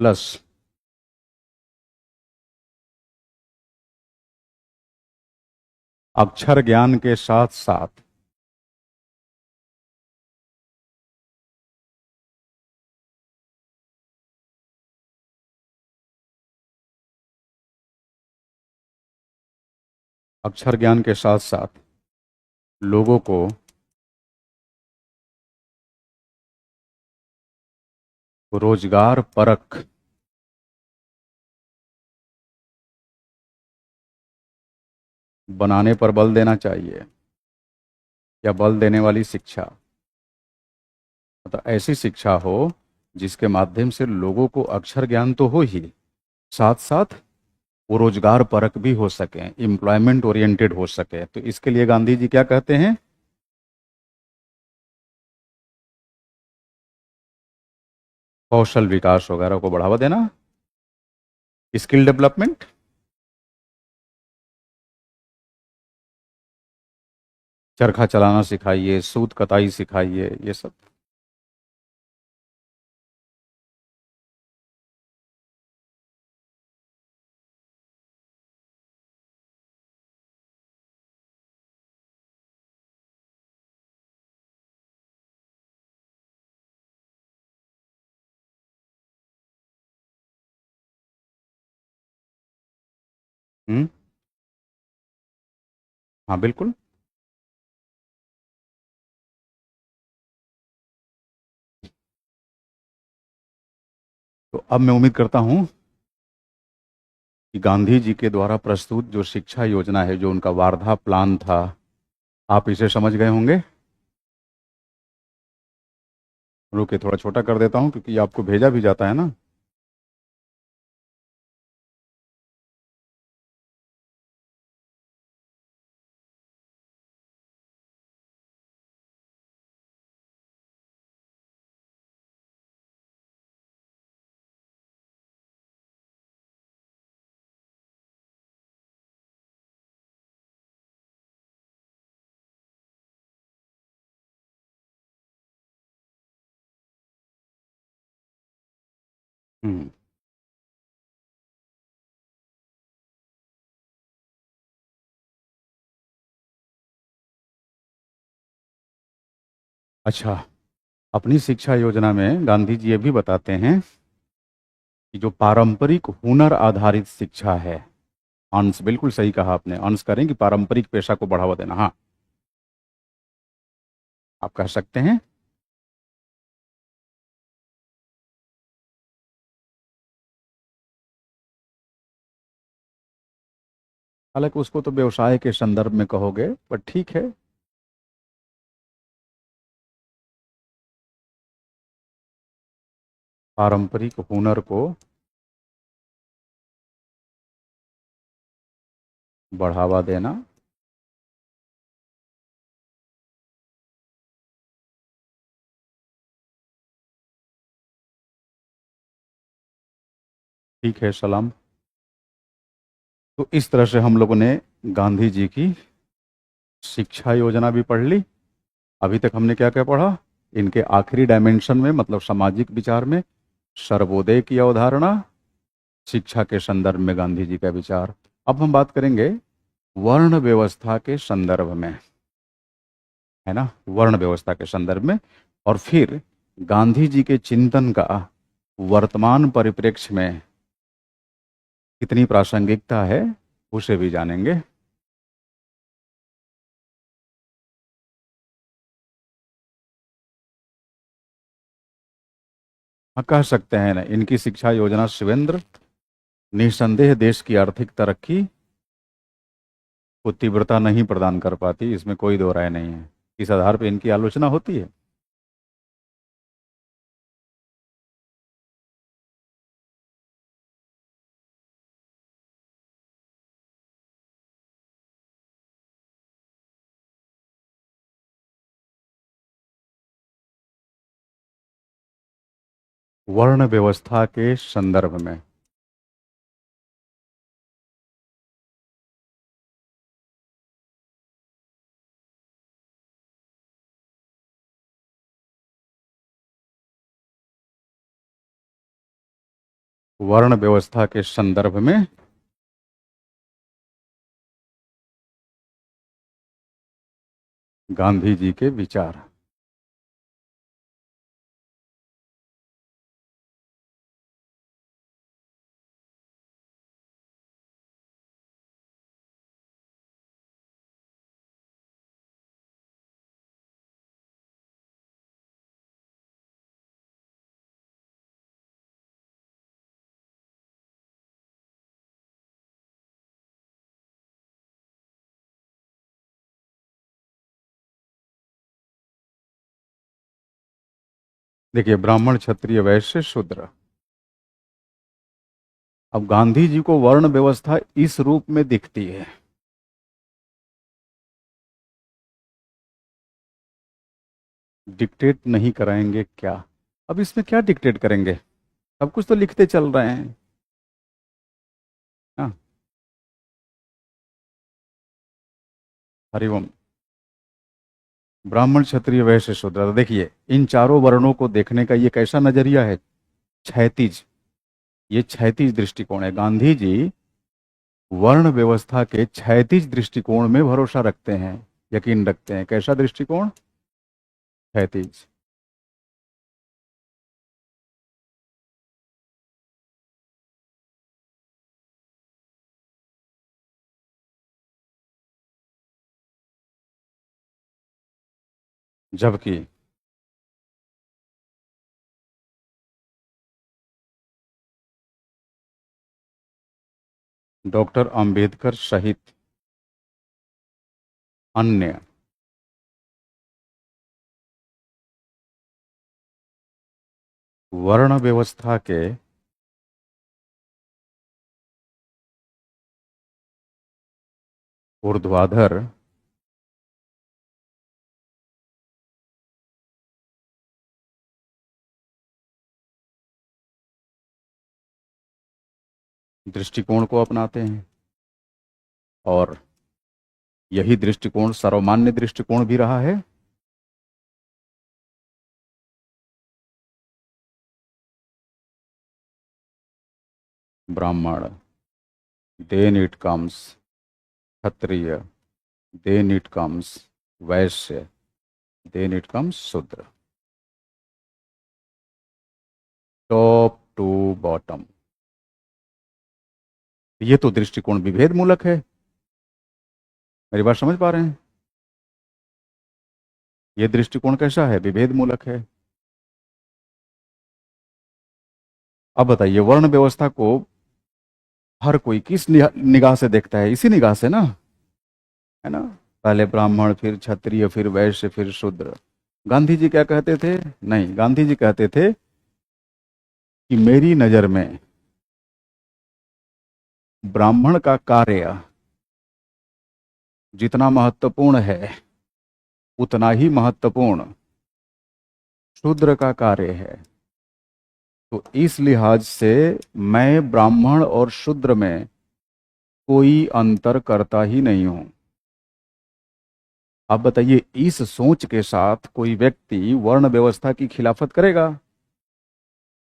प्लस अक्षर ज्ञान के साथ साथ अक्षर ज्ञान के साथ साथ लोगों को रोजगार परक बनाने पर बल देना चाहिए, या बल देने वाली शिक्षा, मतलब ऐसी शिक्षा हो जिसके माध्यम से लोगों को अक्षर ज्ञान तो हो ही, साथ साथ वो रोजगार परक भी हो सके, एम्प्लॉयमेंट ओरिएंटेड हो सके। तो इसके लिए गांधी जी क्या कहते हैं? कौशल विकास वगैरह को बढ़ावा देना, स्किल डेवलपमेंट। चरखा चलाना सिखाइए, सूत कताई सिखाइए, ये सब। हम्म। हाँ बिल्कुल। तो अब मैं उम्मीद करता हूँ कि गांधी जी के द्वारा प्रस्तुत जो शिक्षा योजना है, जो उनका वार्धा प्लान था, आप इसे समझ गए होंगे। रुके, थोड़ा छोटा कर देता हूँ क्योंकि आपको भेजा भी जाता है ना। हम्म। अच्छा, अपनी शिक्षा योजना में गांधी जी ये भी बताते हैं कि जो पारंपरिक हुनर आधारित शिक्षा है, अंश बिल्कुल सही कहा आपने, अंश करें कि पारंपरिक पेशा को बढ़ावा देना। हाँ, आप कह सकते हैं। हालांकि उसको तो व्यवसाय के संदर्भ में कहोगे, पर ठीक है। पारंपरिक हुनर को बढ़ावा देना। ठीक है, सलाम। तो इस तरह से हम लोगों ने गांधी जी की शिक्षा योजना भी पढ़ ली। अभी तक हमने क्या क्या पढ़ा? इनके आखिरी डायमेंशन में, मतलब सामाजिक विचार में, सर्वोदय की अवधारणा, शिक्षा के संदर्भ में गांधी जी का विचार। अब हम बात करेंगे वर्ण व्यवस्था के संदर्भ में, है ना, वर्ण व्यवस्था के संदर्भ में। और फिर गांधी जी के चिंतन का वर्तमान परिप्रेक्ष्य में कितनी प्रासंगिकता है, उसे भी जानेंगे। हाँ, कह सकते हैं ना, इनकी शिक्षा योजना शिवेंद्र निस्संदेह देश की आर्थिक तरक्की को तीव्रता नहीं प्रदान कर पाती, इसमें कोई दो राय नहीं है। इस आधार पर इनकी आलोचना होती है। वर्ण व्यवस्था के संदर्भ में। वर्ण व्यवस्था के संदर्भ में गांधी जी के विचार। देखिए, ब्राह्मण, क्षत्रिय, वैश्य, शूद्र। अब गांधी जी को वर्ण व्यवस्था इस रूप में दिखती है। डिक्टेट नहीं कराएंगे क्या? अब इसमें क्या डिक्टेट करेंगे? सब कुछ तो लिखते चल रहे हैं। हाँ, हरिओम। ब्राह्मण, क्षत्रिय, वैश्य, शूद्र। तो देखिए, इन चारों वर्णों को देखने का ये कैसा नजरिया है? क्षैतिज। ये क्षैतिज दृष्टिकोण है। गांधी जी वर्ण व्यवस्था के क्षैतिज दृष्टिकोण में भरोसा रखते हैं, यकीन रखते हैं। कैसा दृष्टिकोण? क्षैतिज। जबकि डॉक्टर अंबेडकर सहित अन्य वर्ण व्यवस्था के ऊर्ध्वाधर दृष्टिकोण को अपनाते हैं, और यही दृष्टिकोण सर्वमान्य दृष्टिकोण भी रहा है। Brahmin, then it comes Kshatriya, then it comes Vaishya, then it comes Shudra. Top to bottom. ये तो दृष्टिकोण विभेद मूलक है। मेरी बात समझ पा रहे हैं? ये दृष्टिकोण कैसा है? विभेद मूलक है। अब बताइए, वर्ण व्यवस्था को हर कोई किस निगाह से देखता है? इसी निगाह से ना, है ना? पहले ब्राह्मण, फिर क्षत्रिय, फिर वैश्य, फिर शूद्र। गांधी जी क्या कहते थे? नहीं, गांधी जी कहते थे कि मेरी नजर में ब्राह्मण का कार्य जितना महत्वपूर्ण है, उतना ही महत्वपूर्ण शूद्र का कार्य है। तो इस लिहाज से मैं ब्राह्मण और शूद्र में कोई अंतर करता ही नहीं हूं। अब बताइए, इस सोच के साथ कोई व्यक्ति वर्ण व्यवस्था की खिलाफत करेगा?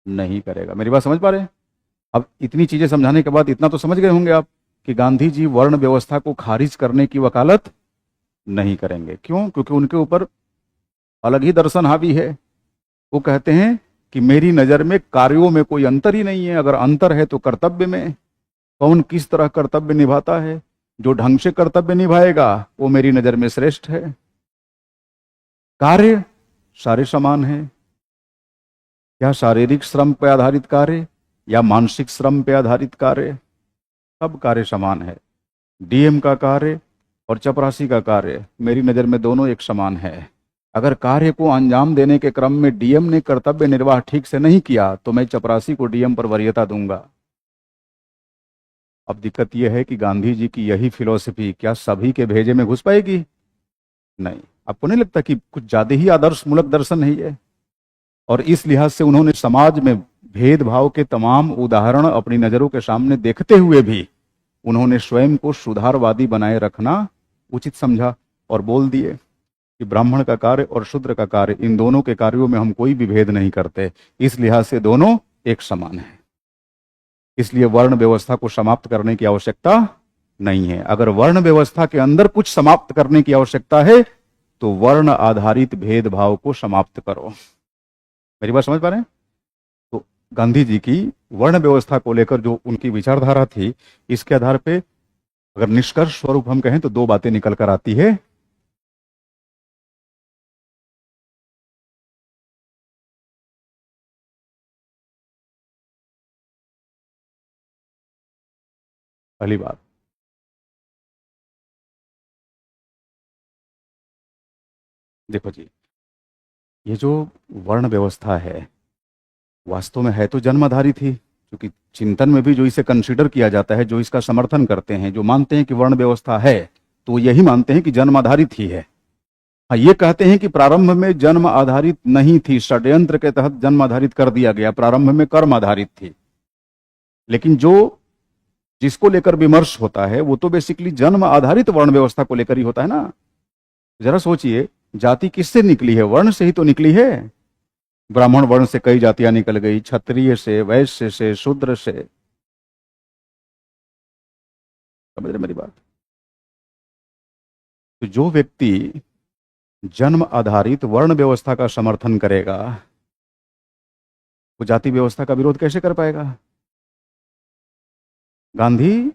नहीं करेगा। मेरी बात समझ पा रहे हैं? अब इतनी चीजें समझाने के बाद इतना तो समझ गए होंगे आप कि गांधी जी वर्ण व्यवस्था को खारिज करने की वकालत नहीं करेंगे। क्यों? क्योंकि उनके ऊपर अलग ही दर्शन हावी है। वो कहते हैं कि मेरी नजर में कार्यों में कोई अंतर ही नहीं है। अगर अंतर है तो कर्तव्य में। कौन किस तरह कर्तव्य निभाता है? जो ढंग से कर्तव्य निभाएगा वो मेरी नजर में श्रेष्ठ है। कार्य सारे समान है। या शारीरिक श्रम पर आधारित कार्य या मानसिक श्रम पर आधारित कार्य, सब कार्य समान है। डीएम का कार्य और चपरासी का कार्य मेरी नज़र में दोनों एक समान है। अगर कार्य को अंजाम देने के क्रम में डीएम ने कर्तव्य निर्वाह ठीक से नहीं किया तो मैं चपरासी को डीएम पर वरीयता दूंगा। अब दिक्कत यह है कि गांधी जी की यही फिलॉसफी क्या सभी के भेजे में घुस पाएगी? नहीं। आपको नहीं लगता कि कुछ ज्यादा ही आदर्श मूलक दर्शन नहीं है? और इस लिहाज से उन्होंने समाज में भेदभाव के तमाम उदाहरण अपनी नजरों के सामने देखते हुए भी उन्होंने स्वयं को सुधारवादी बनाए रखना उचित समझा और बोल दिए कि ब्राह्मण का कार्य और शूद्र का कार्य, इन दोनों के कार्यों में हम कोई भी भेद नहीं करते। इस लिहाज से दोनों एक समान है। इसलिए वर्ण व्यवस्था को समाप्त करने की आवश्यकता नहीं है। अगर वर्ण व्यवस्था के अंदर कुछ समाप्त करने की आवश्यकता है तो वर्ण आधारित भेदभाव को समाप्त करो। मेरी बात समझ पा रहे हैं? तो गांधी जी की वर्ण व्यवस्था को लेकर जो उनकी विचारधारा थी, इसके आधार पे अगर निष्कर्ष स्वरूप हम कहें तो दो बातें निकल कर आती है। पहली बात, देखो जी, ये जो वर्ण व्यवस्था है वास्तव में है तो जन्माधारित ही, क्योंकि चिंतन में भी जो इसे कंसीडर किया जाता है, जो इसका समर्थन करते हैं, जो मानते हैं कि वर्ण व्यवस्था है, तो यही मानते हैं कि जन्म आधारित ही है। हाँ, ये कहते हैं कि प्रारंभ में जन्म आधारित नहीं थी, षड्यंत्र के तहत जन्म आधारित कर दिया गया, प्रारंभ में कर्म आधारित थी। लेकिन जो जिसको लेकर विमर्श होता है वो तो बेसिकली जन्म आधारित वर्ण व्यवस्था को लेकर ही होता है ना। जरा सोचिए, जाति किससे निकली है? वर्ण से ही तो निकली है। ब्राह्मण वर्ण से कई जातियां निकल गई, क्षत्रिय से, वैश्य से, शूद्र से। समझ रहे मेरी बात? तो जो व्यक्ति जन्म आधारित वर्ण व्यवस्था का समर्थन करेगा वो जाति व्यवस्था का विरोध कैसे कर पाएगा? गांधी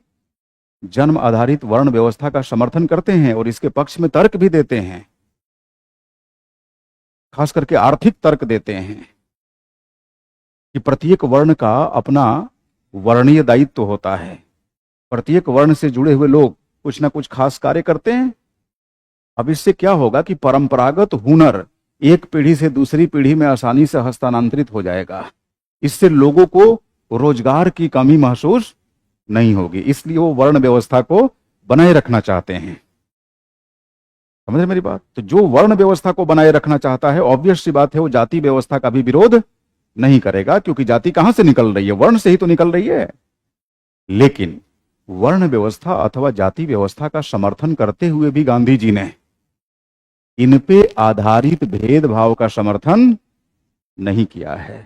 जन्म आधारित वर्ण व्यवस्था का समर्थन करते हैं और इसके पक्ष में तर्क भी देते हैं, खास करके आर्थिक तर्क देते हैं कि प्रत्येक वर्ण का अपना वर्णीय दायित्व होता है। प्रत्येक वर्ण से जुड़े हुए लोग कुछ ना कुछ खास कार्य करते हैं। अब इससे क्या होगा कि परंपरागत हुनर एक पीढ़ी से दूसरी पीढ़ी में आसानी से हस्तांतरित हो जाएगा। इससे लोगों को रोजगार की कमी महसूस नहीं होगी, इसलिए वो वर्ण व्यवस्था को बनाए रखना चाहते हैं। समझ रहे मेरी बात? तो जो वर्ण व्यवस्था को बनाए रखना चाहता है, ऑब्वियस सी बात है, वो जाति व्यवस्था का भी विरोध नहीं करेगा, क्योंकि जाति कहां से निकल रही है? वर्ण से ही तो निकल रही है। लेकिन वर्ण व्यवस्था अथवा जाति व्यवस्था का समर्थन करते हुए भी गांधी जी ने इन पे आधारित भेदभाव का समर्थन नहीं किया है।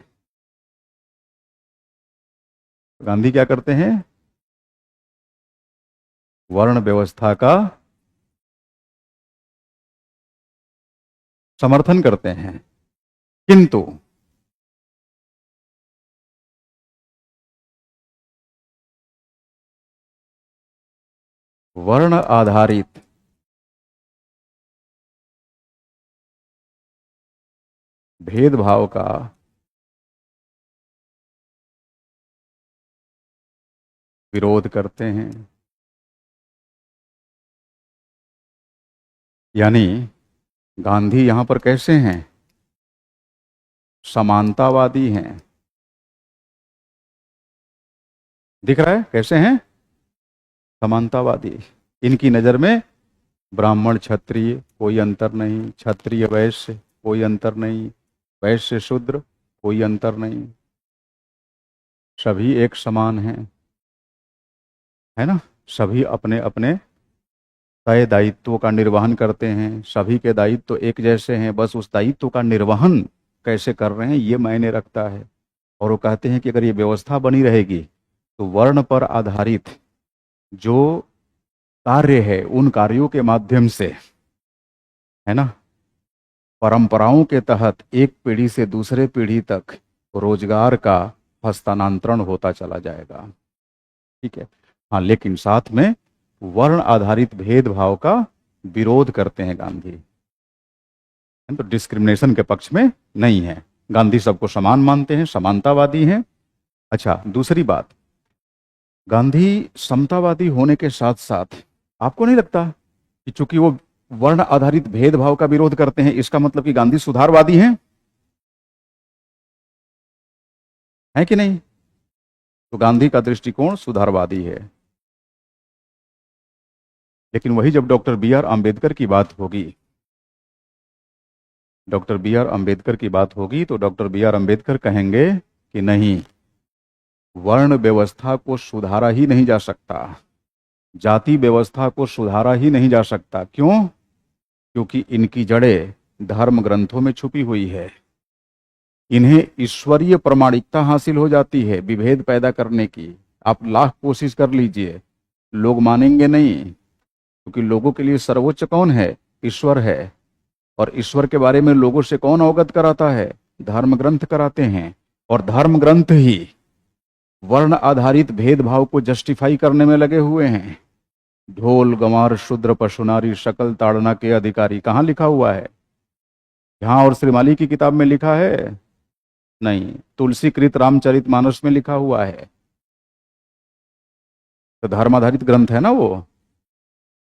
गांधी क्या करते हैं? वर्ण व्यवस्था का समर्थन करते हैं, किंतु वर्ण आधारित भेदभाव का विरोध करते हैं। यानी गांधी यहां पर कैसे हैं? समानतावादी हैं। दिख रहा है कैसे हैं? समानतावादी। इनकी नजर में ब्राह्मण क्षत्रिय कोई अंतर नहीं, क्षत्रिय वैश्य कोई अंतर नहीं, वैश्य शूद्र कोई अंतर नहीं, सभी एक समान हैं, है ना। सभी अपने अपने तय दायित्वों का निर्वहन करते हैं, सभी के दायित्व एक जैसे हैं, बस उस दायित्व का निर्वहन कैसे कर रहे हैं ये मायने रखता है। और वो कहते हैं कि अगर ये व्यवस्था बनी रहेगी तो वर्ण पर आधारित जो कार्य है उन कार्यों के माध्यम से, है ना, परंपराओं के तहत एक पीढ़ी से दूसरे पीढ़ी तक रोजगार का हस्तांतरण होता चला जाएगा। ठीक है। हाँ, लेकिन साथ में वर्ण आधारित भेदभाव का विरोध करते हैं गांधी। तो डिस्क्रिमिनेशन के पक्ष में नहीं है। गांधी सबको समान मानते हैं, समानतावादी हैं। अच्छा, दूसरी बात, गांधी समतावादी होने के साथ साथ आपको नहीं लगता कि चूंकि वो वर्ण आधारित भेदभाव का विरोध करते हैं इसका मतलब कि गांधी सुधारवादी हैं? है कि नहीं? तो गांधी का दृष्टिकोण सुधारवादी है। लेकिन वही जब डॉक्टर बी आर अंबेडकर की बात होगी, डॉक्टर बी आर अंबेडकर की बात होगी तो डॉक्टर बी आर अंबेडकर कहेंगे कि नहीं, वर्ण व्यवस्था को सुधारा ही नहीं जा सकता, जाति व्यवस्था को सुधारा ही नहीं जा सकता। क्यों? क्योंकि इनकी जड़ें धर्म ग्रंथों में छुपी हुई है। इन्हें ईश्वरीय प्रमाणिकता हासिल हो जाती है विभेद पैदा करने की। आप लाख कोशिश कर लीजिए, लोग मानेंगे नहीं, क्योंकि लोगों के लिए सर्वोच्च कौन है? ईश्वर है। और ईश्वर के बारे में लोगों से कौन अवगत कराता है? धर्म ग्रंथ कराते हैं। और धर्म ग्रंथ ही वर्ण आधारित भेदभाव को जस्टिफाई करने में लगे हुए हैं। ढोल गंवार शूद्र पशुनारी शकल ताड़ना के अधिकारी, कहाँ लिखा हुआ है? यहाँ और श्रीमाली की किताब में लिखा है? नहीं। तुलसीकृत रामचरितमानस में लिखा हुआ है। तो धर्म आधारित ग्रंथ है ना वो।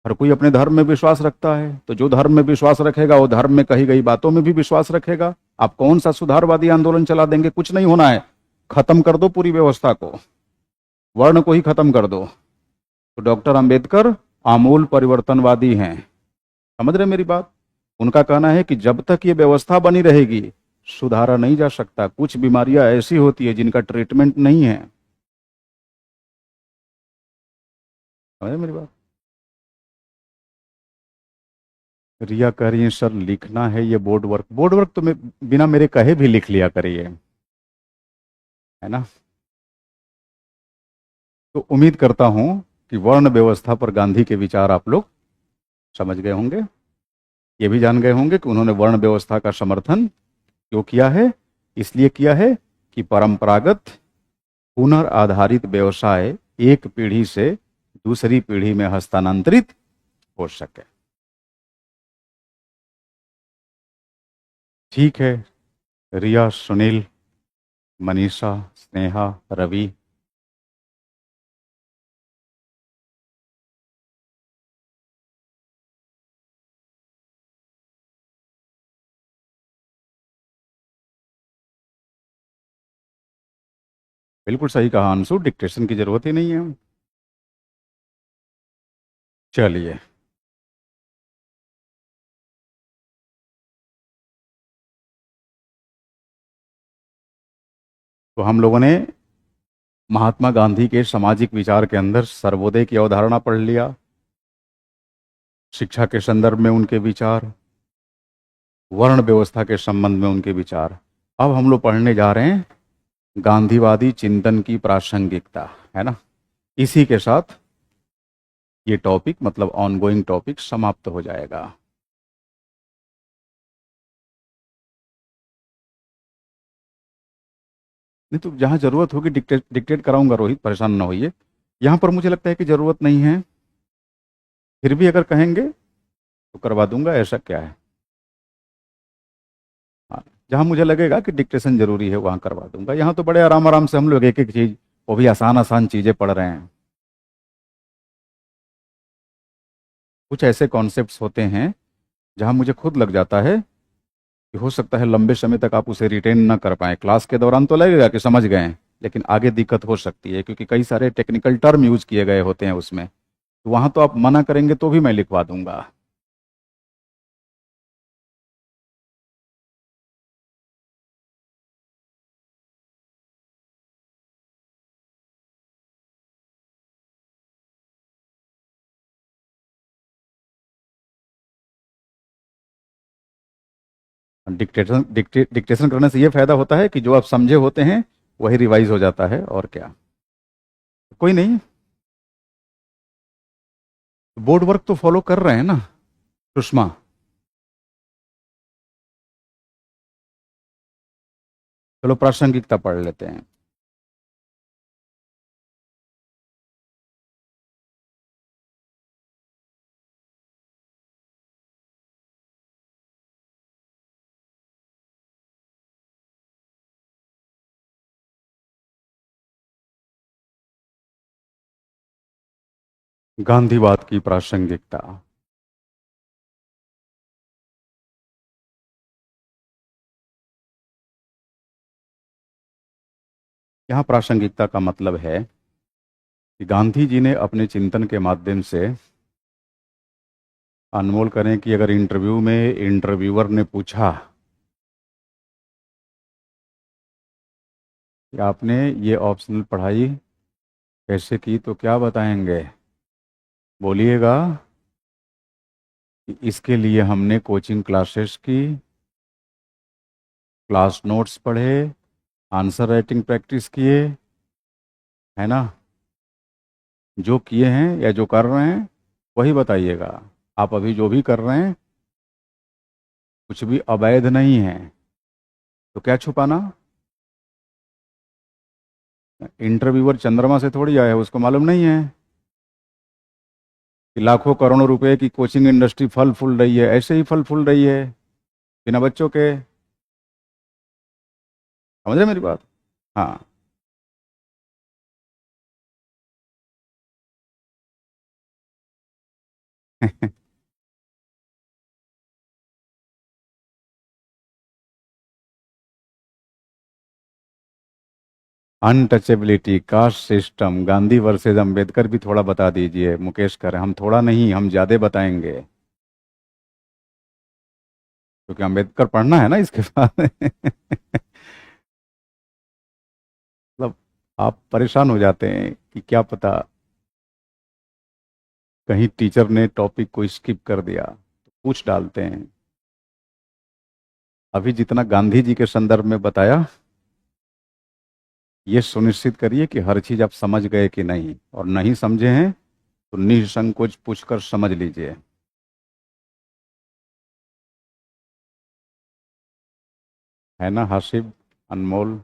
हर कोई अपने धर्म में विश्वास रखता है, तो जो धर्म में विश्वास रखेगा वो धर्म में कही गई बातों में भी विश्वास रखेगा। आप कौन सा सुधारवादी आंदोलन चला देंगे? कुछ नहीं होना है। खत्म कर दो पूरी व्यवस्था को, वर्ण को ही खत्म कर दो। तो डॉक्टर अंबेडकर आमूल परिवर्तनवादी हैं। समझ रहे मेरी बात? उनका कहना है कि जब तक ये व्यवस्था बनी रहेगी सुधारा नहीं जा सकता। कुछ बीमारियां ऐसी होती है जिनका ट्रीटमेंट नहीं है। समझ रहे मेरी बात? रिया कह रही है सर लिखना है ये बोर्ड वर्क। बोर्ड वर्क तो बिना मेरे कहे भी लिख लिया करिए, है ना। तो उम्मीद करता हूं कि वर्ण व्यवस्था पर गांधी के विचार आप लोग समझ गए होंगे। ये भी जान गए होंगे कि उन्होंने वर्ण व्यवस्था का समर्थन क्यों किया है। इसलिए किया है कि परंपरागत हुनर आधारित व्यवसाय एक पीढ़ी से दूसरी पीढ़ी में हस्तांतरित हो सके। ठीक है। रिया, सुनील, मनीषा, स्नेहा, रवि, बिल्कुल सही कहा अंशु, डिक्टेशन की जरूरत ही नहीं है। चलिए, तो हम लोगों ने महात्मा गांधी के सामाजिक विचार के अंदर सर्वोदय की अवधारणा पढ़ लिया, शिक्षा के संदर्भ में उनके विचार, वर्ण व्यवस्था के संबंध में उनके विचार। अब हम लोग पढ़ने जा रहे हैं गांधीवादी चिंतन की प्रासंगिकता, है ना। इसी के साथ ये टॉपिक मतलब ऑनगोइंग टॉपिक समाप्त हो जाएगा। नहीं तो जहां जरूरत होगी डिक्टेट डिक्टेट कराऊंगा रोहित, परेशान ना होइए। यहां पर मुझे लगता है कि जरूरत नहीं है, फिर भी अगर कहेंगे तो करवा दूंगा, ऐसा क्या है। हाँ, जहां मुझे लगेगा कि डिक्टेशन जरूरी है वहां करवा दूंगा। यहाँ तो बड़े आराम आराम से हम लोग एक एक चीज, वो भी आसान आसान चीजें पढ़ रहे हैं। कुछ ऐसे कॉन्सेप्ट्स होते हैं जहां मुझे खुद लग जाता है कि हो सकता है लंबे समय तक आप उसे रिटेन ना कर पाए। क्लास के दौरान तो लगेगा कि समझ गए हैं, लेकिन आगे दिक्कत हो सकती है क्योंकि कई सारे टेक्निकल टर्म यूज किए गए होते हैं उसमें। तो वहां तो आप मना करेंगे तो भी मैं लिखवा दूंगा। डिक्टेशन करने से ये फायदा होता है कि जो आप समझे होते हैं वही रिवाइज हो जाता है, और क्या। कोई नहीं, बोर्ड वर्क तो फॉलो कर रहे हैं ना सुषमा। चलो प्रासंगिकता पढ़ लेते हैं। गांधीवाद की प्रासंगिकता। यहाँ प्रासंगिकता का मतलब है कि गांधी जी ने अपने चिंतन के माध्यम से, अनमोल करें कि अगर इंटरव्यू में इंटरव्यूअर ने पूछा कि आपने ये ऑप्शनल पढ़ाई कैसे की, तो क्या बताएंगे? बोलिएगा कि इसके लिए हमने कोचिंग क्लासेस की, क्लास नोट्स पढ़े, आंसर राइटिंग प्रैक्टिस किए, है ना? जो किए हैं या जो कर रहे हैं वही बताइएगा। आप अभी जो भी कर रहे हैं कुछ भी अवैध नहीं है, तो क्या छुपाना? इंटरव्यूअर चंद्रमा से थोड़ी आया है, उसको मालूम नहीं है कि लाखों करोड़ों रुपए की कोचिंग इंडस्ट्री फल फूल रही है? ऐसे ही फल फूल रही है बिना बच्चों के। समझ रहे मेरी बात? हाँ। Untouchability, caste system, Gandhi versus Ambedkar भी थोड़ा बता दीजिए मुकेश कर। हम थोड़ा नहीं, हम ज्यादा बताएंगे, क्योंकि अंबेडकर पढ़ना है ना इसके बाद। मतलब आप परेशान हो जाते हैं कि क्या पता कहीं टीचर ने टॉपिक को स्किप कर दिया, तो पूछ डालते हैं। अभी जितना गांधी जी के संदर्भ में बताया, ये सुनिश्चित करिए कि हर चीज आप समझ गए कि नहीं, और नहीं समझे हैं तो निसंकोच पूछकर समझ लीजिए। है ना हासिब, अनमोल,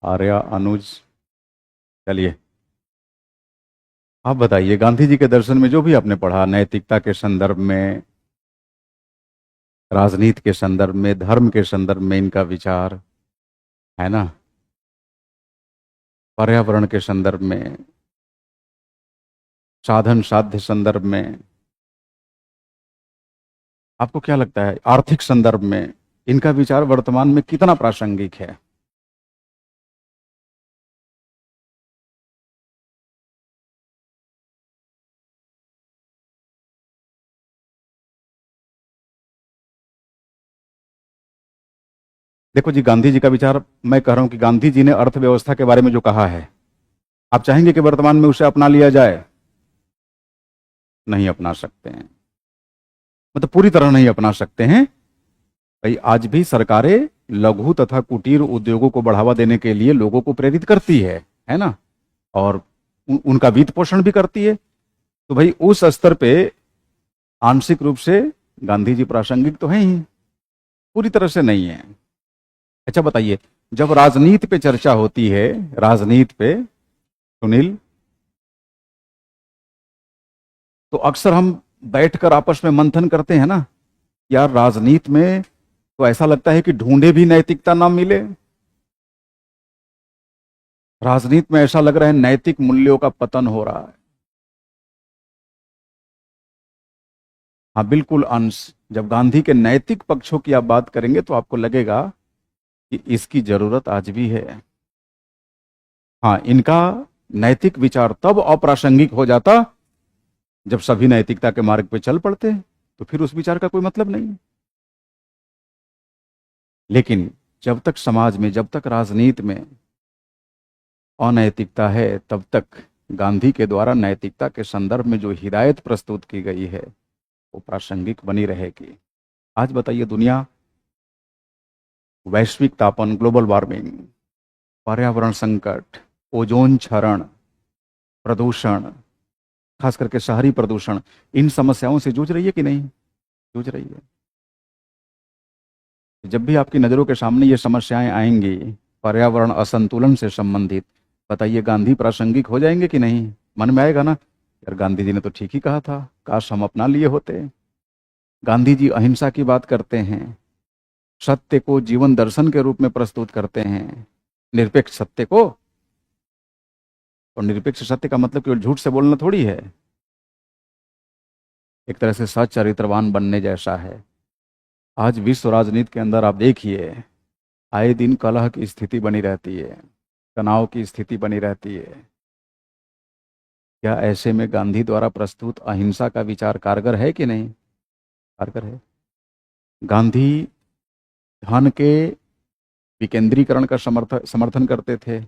आर्या, अनुज? चलिए, आप बताइए गांधी जी के दर्शन में जो भी आपने पढ़ा, नैतिकता के संदर्भ में, राजनीति के संदर्भ में, धर्म के संदर्भ में इनका विचार, है ना, पर्यावरण के संदर्भ में, साधन साध्य संदर्भ में, आपको क्या लगता है आर्थिक संदर्भ में इनका विचार वर्तमान में कितना प्रासंगिक है? देखो जी, गांधी जी का विचार, मैं कह रहा हूं कि गांधी जी ने अर्थव्यवस्था के बारे में जो कहा है, आप चाहेंगे कि वर्तमान में उसे अपना लिया जाए? नहीं अपना सकते हैं, मतलब पूरी तरह नहीं अपना सकते हैं। भाई आज भी सरकारें लघु तथा कुटीर उद्योगों को बढ़ावा देने के लिए लोगों को प्रेरित करती है ना, और उनका वित्त पोषण भी करती है। तो भाई उस स्तर पे आंशिक रूप से गांधी जी प्रासंगिक तो हैं ही, पूरी तरह से नहीं है। अच्छा बताइए, जब राजनीति पे चर्चा होती है, राजनीति पे सुनील, तो अक्सर हम बैठकर आपस में मंथन करते हैं ना, यार राजनीति में तो ऐसा लगता है कि ढूंढे भी नैतिकता ना मिले। राजनीति में ऐसा लग रहा है नैतिक मूल्यों का पतन हो रहा है। हाँ बिल्कुल अंश, जब गांधी के नैतिक पक्षों की आप बात करेंगे तो आपको लगेगा कि इसकी जरूरत आज भी है। हाँ, इनका नैतिक विचार तब अप्रासंगिक हो जाता जब सभी नैतिकता के मार्ग पे चल पड़ते, तो फिर उस विचार का कोई मतलब नहीं। लेकिन जब तक समाज में, जब तक राजनीति में अनैतिकता है, तब तक गांधी के द्वारा नैतिकता के संदर्भ में जो हिदायत प्रस्तुत की गई है वो प्रासंगिक बनी रहेगी। आज बताइए, दुनिया वैश्विक तापन, ग्लोबल वार्मिंग, पर्यावरण संकट, ओजोन क्षरण, प्रदूषण, खास करके शहरी प्रदूषण, इन समस्याओं से जूझ रही है कि नहीं? जूझ रही है। जब भी आपकी नज़रों के सामने ये समस्याएं आएंगी पर्यावरण असंतुलन से संबंधित, बताइए गांधी प्रासंगिक हो जाएंगे कि नहीं? मन में आएगा ना, यार गांधी जी ने तो ठीक ही कहा था, काश हम अपना लिए होते। गांधी जी अहिंसा की बात करते हैं, सत्य को जीवन दर्शन के रूप में प्रस्तुत करते हैं, निरपेक्ष सत्य को। और निरपेक्ष सत्य का मतलब केवल झूठ से बोलना थोड़ी है, एक तरह से सच्चरित्रवान बनने जैसा है। आज विश्व राजनीति के अंदर आप देखिए, आए दिन कलह की स्थिति बनी रहती है, तनाव की स्थिति बनी रहती है। क्या ऐसे में गांधी द्वारा प्रस्तुत अहिंसा का विचार कारगर है कि नहीं? कारगर है। गांधी धन के विकेंद्रीकरण का समर्थन करते थे।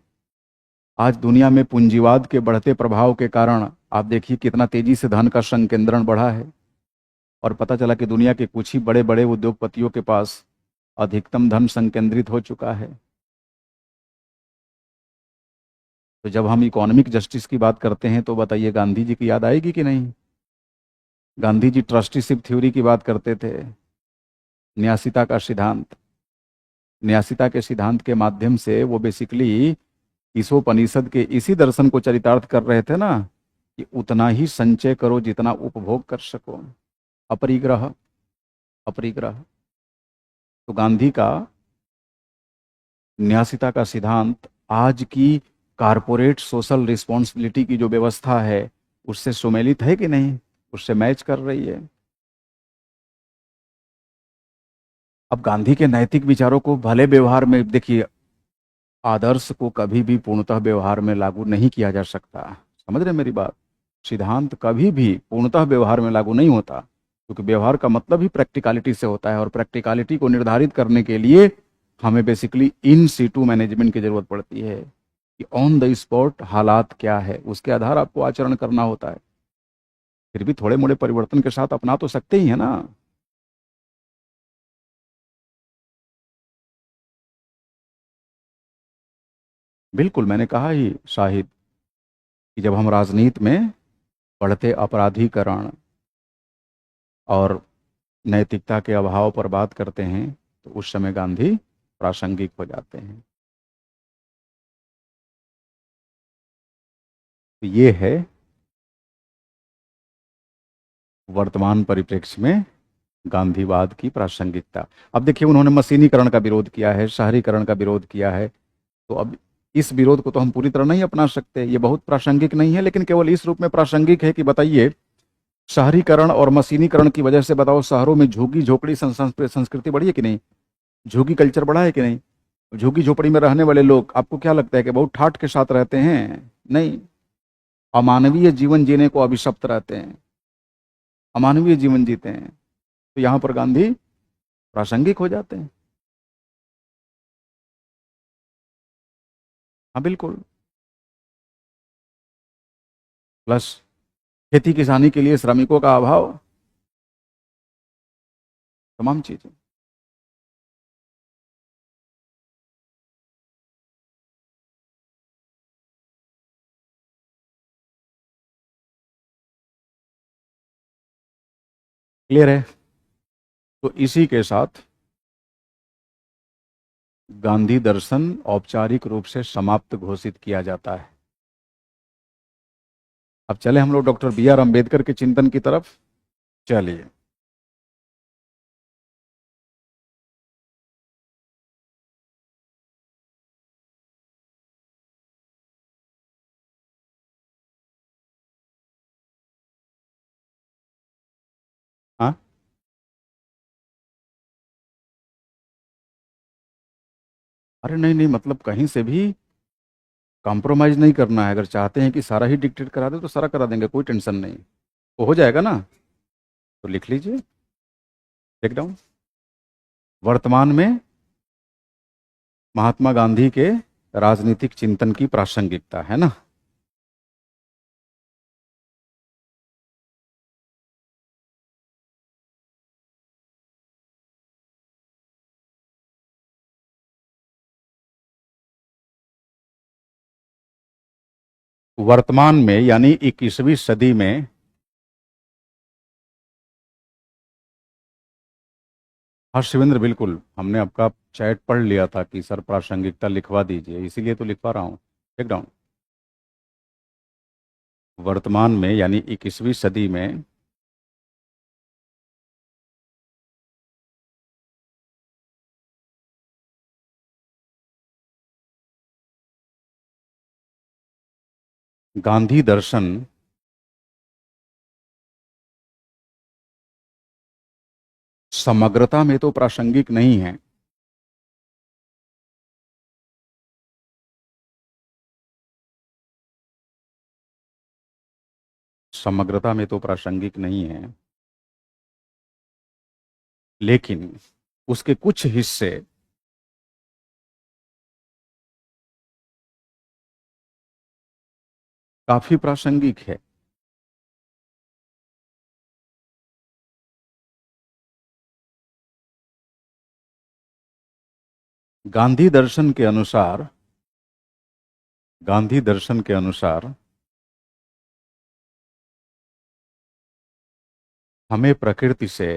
आज दुनिया में पूंजीवाद के बढ़ते प्रभाव के कारण आप देखिए कितना तेजी से धन का संकेंद्रण बढ़ा है, और पता चला कि दुनिया के कुछ ही बड़े बड़े उद्योगपतियों के पास अधिकतम धन संकेंद्रित हो चुका है। तो जब हम इकोनॉमिक जस्टिस की बात करते हैं तो बताइए गांधी जी की याद आएगी कि नहीं? गांधी जी ट्रस्टीशिप थ्योरी की बात करते थे, न्यासिता का सिद्धांत। न्यासिता के सिद्धांत के माध्यम से वो बेसिकली ईसोपनिषद के इसी दर्शन को चरितार्थ कर रहे थे ना, कि उतना ही संचय करो जितना उपभोग कर सको। अपरिग्रह, अपरिग्रह। तो गांधी का न्यासिता का सिद्धांत आज की कारपोरेट सोशल रिस्पॉन्सिबिलिटी की जो व्यवस्था है उससे सुमेलित है कि नहीं, उससे मैच कर रही है। अब गांधी के नैतिक विचारों को भले व्यवहार में देखिए, आदर्श को कभी भी पूर्णतः व्यवहार में लागू नहीं किया जा सकता, समझ रहे हैं मेरी बात? सिद्धांत कभी भी पूर्णतः व्यवहार में लागू नहीं होता, क्योंकि व्यवहार का मतलब ही प्रैक्टिकलिटी से होता है, और प्रैक्टिकलिटी को निर्धारित करने के लिए हमें बेसिकली इन सीटू मैनेजमेंट की जरूरत पड़ती है, कि ऑन द स्पॉट हालात क्या है उसके आधार आपको आचरण करना होता है। फिर भी थोड़े मोड़े परिवर्तन के साथ अपना तो सकते ही है ना। बिल्कुल, मैंने कहा ही शाहिद, कि जब हम राजनीति में बढ़ते अपराधीकरण और नैतिकता के अभाव पर बात करते हैं तो उस समय गांधी प्रासंगिक हो जाते हैं। तो ये है वर्तमान परिप्रेक्ष्य में गांधीवाद की प्रासंगिकता। अब देखिए, उन्होंने मशीनीकरण का विरोध किया है, शहरीकरण का विरोध किया है। तो अब इस विरोध को तो हम पूरी तरह नहीं अपना सकते, ये बहुत प्रासंगिक नहीं है, लेकिन केवल इस रूप में प्रासंगिक है कि बताइए, शहरीकरण और मशीनीकरण की वजह से बताओ शहरों में झुग्गी झोपड़ी संस्कृति बढ़ी है कि नहीं? झुग्गी कल्चर बढ़ा है कि नहीं? झुग्गी झोपड़ी में रहने वाले लोग, आपको क्या लगता है कि बहुत ठाठ के साथ रहते हैं? नहीं, अमानवीय जीवन जीने को अभिशप्त रहते हैं, अमानवीय जीवन जीते हैं। तो यहाँ पर गांधी प्रासंगिक हो जाते हैं। हाँ बिल्कुल। प्लस खेती किसानी के लिए श्रमिकों का अभाव, तमाम चीजें। क्लियर है? तो इसी के साथ गांधी दर्शन औपचारिक रूप से समाप्त घोषित किया जाता है। अब चले हम लोग डॉक्टर बी आर अम्बेडकर के चिंतन की तरफ। चलिए। हाँ, अरे नहीं नहीं, मतलब कहीं से भी कॉम्प्रोमाइज नहीं करना है। अगर चाहते हैं कि सारा ही डिक्टेट करा दे तो सारा करा देंगे, कोई टेंशन नहीं। वो हो जाएगा ना। तो लिख लीजिए, टेक डाउन। वर्तमान में महात्मा गांधी के राजनीतिक चिंतन की प्रासंगिकता, है ना? वर्तमान में यानी 21वीं सदी में, हाँ शिवेंद्र, बिल्कुल हमने आपका चैट पढ़ लिया था कि सर प्रासंगिकता लिखवा दीजिए, इसीलिए तो लिखवा रहा हूँ। Take down. वर्तमान में यानी 21वीं सदी में गांधी दर्शन समग्रता में तो प्रासंगिक नहीं है। समग्रता में तो प्रासंगिक नहीं है, लेकिन उसके कुछ हिस्से काफी प्रासंगिक है। गांधी दर्शन के अनुसार गांधी दर्शन के अनुसार हमें प्रकृति से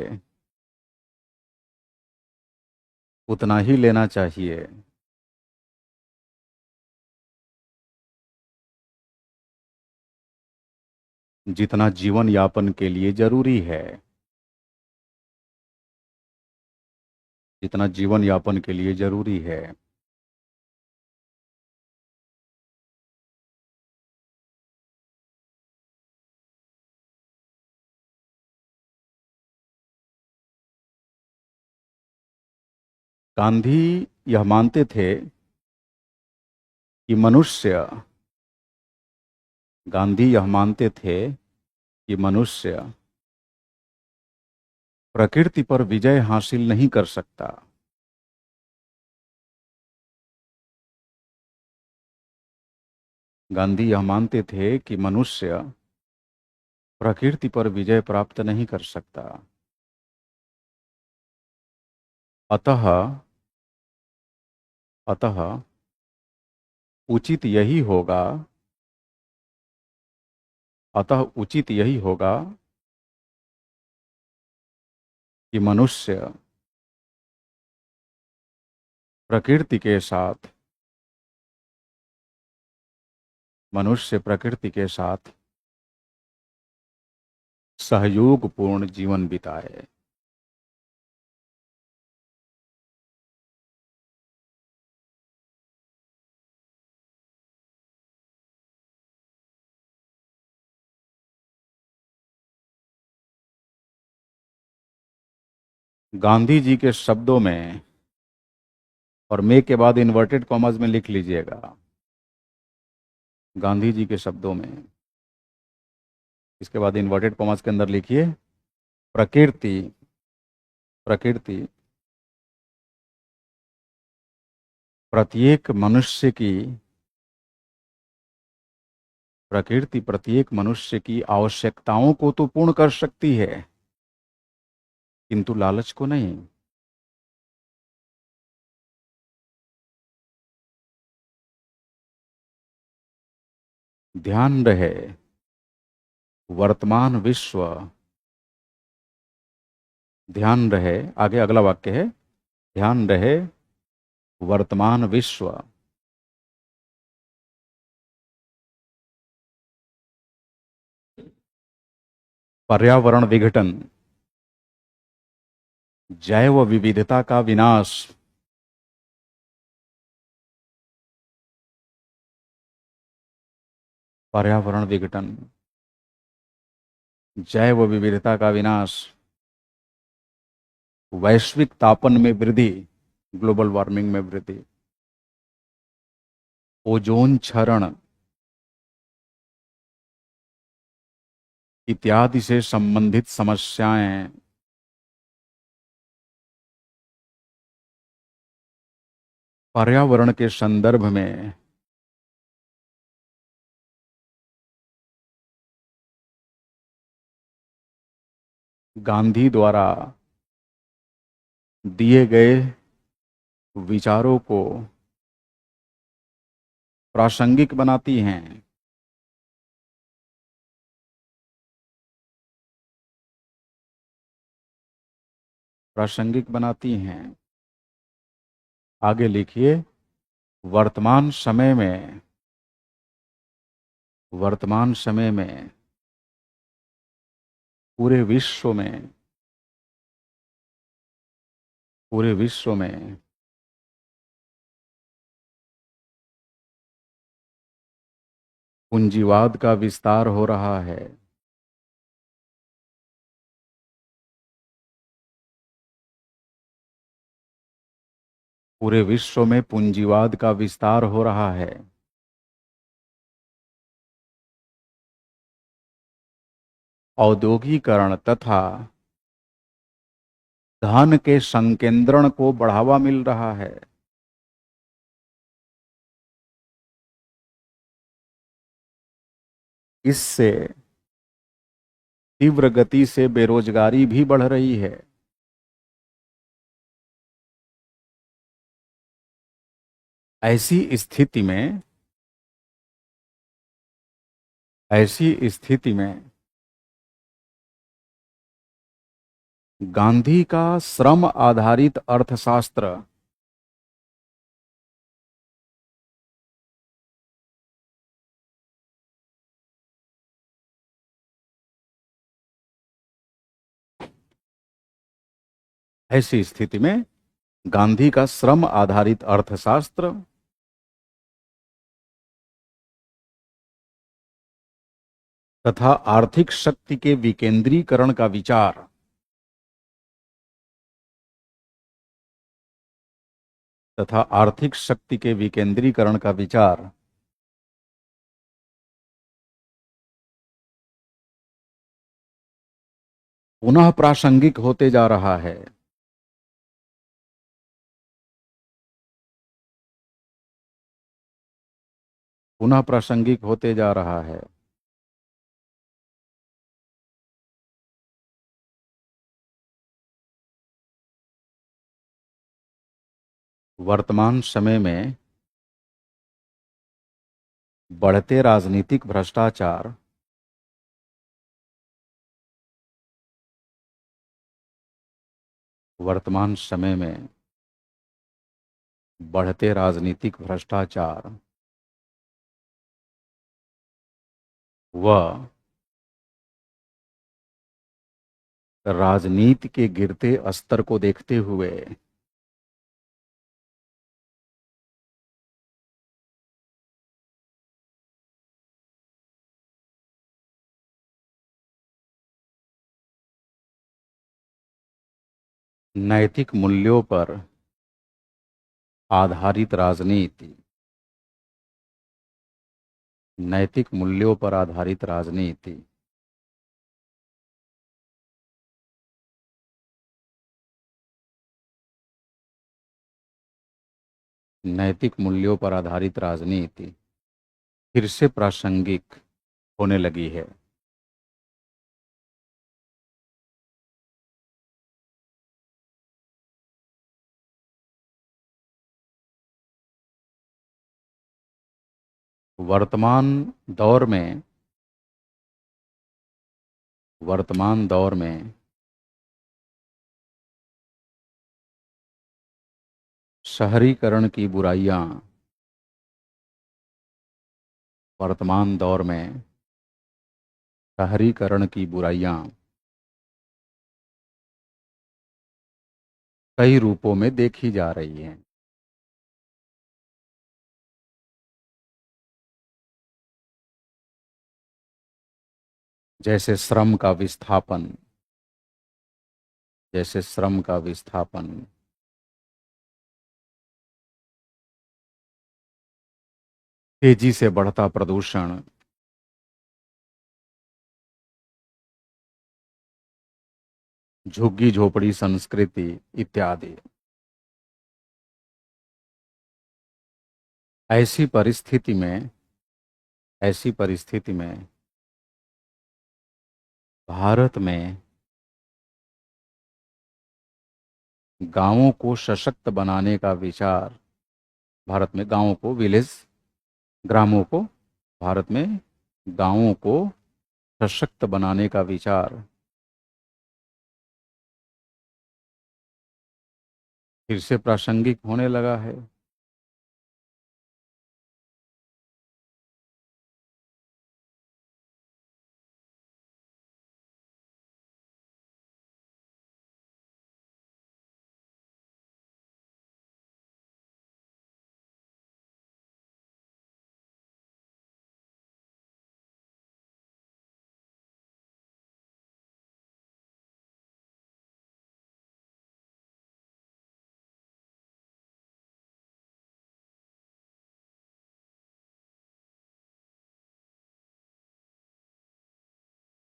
उतना ही लेना चाहिए जितना जीवन यापन के लिए जरूरी है। जितना जीवन यापन के लिए जरूरी है। गांधी यह मानते थे कि मनुष्य गांधी यह मानते थे कि मनुष्य प्रकृति पर विजय हासिल नहीं कर सकता। गांधी यह मानते थे कि मनुष्य प्रकृति पर विजय प्राप्त नहीं कर सकता। अतः अतः उचित यही होगा अतः उचित यही होगा कि प्रकृति के साथ मनुष्य प्रकृति के साथ सहयोगपूर्ण जीवन बिताए। गांधी जी के शब्दों में, और मे के बाद इन्वर्टेड कॉमास में लिख लीजिएगा, गांधी जी के शब्दों में, इसके बाद इन्वर्टेड कॉमास के अंदर लिखिए, प्रकृति प्रकृति प्रत्येक मनुष्य की प्रकृति प्रत्येक मनुष्य की आवश्यकताओं को तो पूर्ण कर सकती है, किंतु लालच को नहीं। ध्यान रहे, वर्तमान विश्व ध्यान रहे, आगे अगला वाक्य है, ध्यान रहे वर्तमान विश्व पर्यावरण विघटन, जैव विविधता का विनाश, पर्यावरण विघटन, जैव विविधता का विनाश, वैश्विक तापन में वृद्धि, ग्लोबल वार्मिंग में वृद्धि, ओजोन क्षरण इत्यादि से संबंधित समस्याएं पर्यावरण के संदर्भ में गांधी द्वारा दिए गए विचारों को प्रासंगिक बनाती हैं। प्रासंगिक बनाती हैं। आगे लिखिए, वर्तमान समय में वर्तमान समय में पूरे विश्व में पूरे विश्व में पूंजीवाद का विस्तार हो रहा है। पूरे विश्व में पूंजीवाद का विस्तार हो रहा है। औद्योगिकरण तथा धन के संकेंद्रण को बढ़ावा मिल रहा है। इससे तीव्र गति से बेरोजगारी भी बढ़ रही है। ऐसी स्थिति में गांधी का श्रम आधारित अर्थशास्त्र ऐसी स्थिति में गांधी का श्रम आधारित अर्थशास्त्र तथा आर्थिक शक्ति के विकेंद्रीकरण का विचार तथा आर्थिक शक्ति के विकेंद्रीकरण का विचार पुनः प्रासंगिक होते जा रहा है। पुनः प्रासंगिक होते जा रहा है। वर्तमान समय में बढ़ते राजनीतिक भ्रष्टाचार वर्तमान समय में बढ़ते राजनीतिक भ्रष्टाचार व राजनीति के गिरते स्तर को देखते हुए नैतिक मूल्यों पर आधारित राजनीति नैतिक मूल्यों पर आधारित राजनीति नैतिक मूल्यों पर आधारित राजनीति फिर से प्रासंगिक होने लगी है। वर्तमान दौर में वर्तमान दौर में शहरीकरण की बुराइयां वर्तमान दौर में शहरीकरण की बुराइयां कई रूपों में देखी जा रही हैं। जैसे श्रम का विस्थापन जैसे श्रम का विस्थापन तेजी से बढ़ता प्रदूषण झुग्गी झोपड़ी संस्कृति इत्यादि। ऐसी परिस्थिति में ऐसी परिस्थिति में भारत में गांवों को सशक्त बनाने का विचार भारत में गांवों को विलेज ग्रामों को भारत में गांवों को सशक्त बनाने का विचार फिर से प्रासंगिक होने लगा है।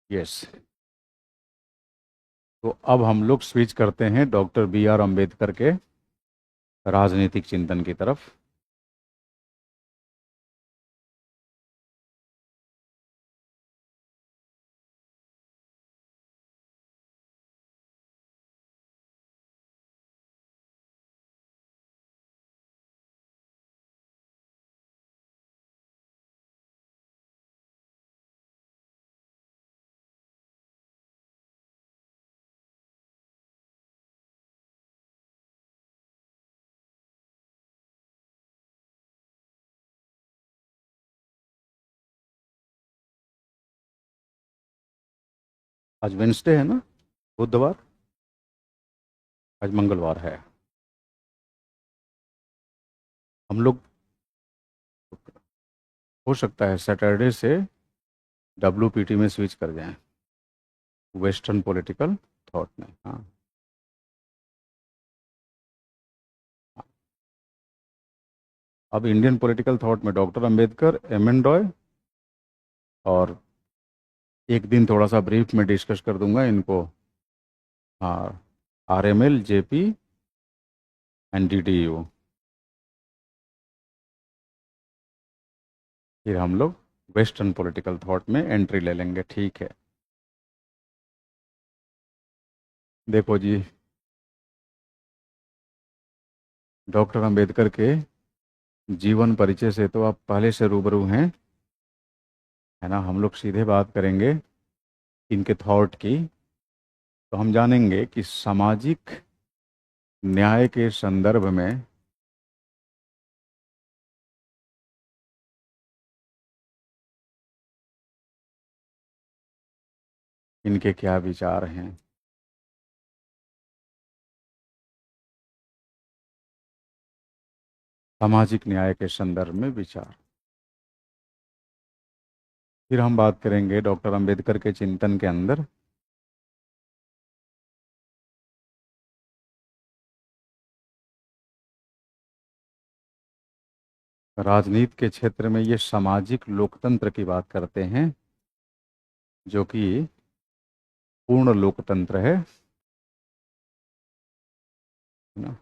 यस। तो अब हम लोग स्विच करते हैं डॉक्टर बी आर अम्बेडकर के राजनीतिक चिंतन की तरफ। आज वेंसडे है ना, बुधवार, आज मंगलवार है। हम लोग, हो सकता है सैटरडे से WPT में स्विच कर जाएं, वेस्टर्न पॉलिटिकल थॉट में। हाँ, अब इंडियन पॉलिटिकल थॉट में doctor Ambedkar, M N Roy, और एक दिन थोड़ा सा ब्रीफ में डिस्कस कर दूंगा इनको। हाँ, RML, JP एंड DDU। फिर हम लोग वेस्टर्न पॉलिटिकल थॉट में एंट्री ले लेंगे, ठीक है। देखो जी, डॉक्टर अंबेडकर के जीवन परिचय से तो आप पहले से रूबरू हैं, है ना। हम लोग सीधे बात करेंगे इनके थॉट की, तो हम जानेंगे कि सामाजिक न्याय के संदर्भ में इनके क्या विचार हैं। सामाजिक न्याय के संदर्भ में विचार। फिर हम बात करेंगे डॉक्टर अंबेडकर के चिंतन के अंदर राजनीति के क्षेत्र में ये सामाजिक लोकतंत्र की बात करते हैं, जो कि पूर्ण लोकतंत्र है ना।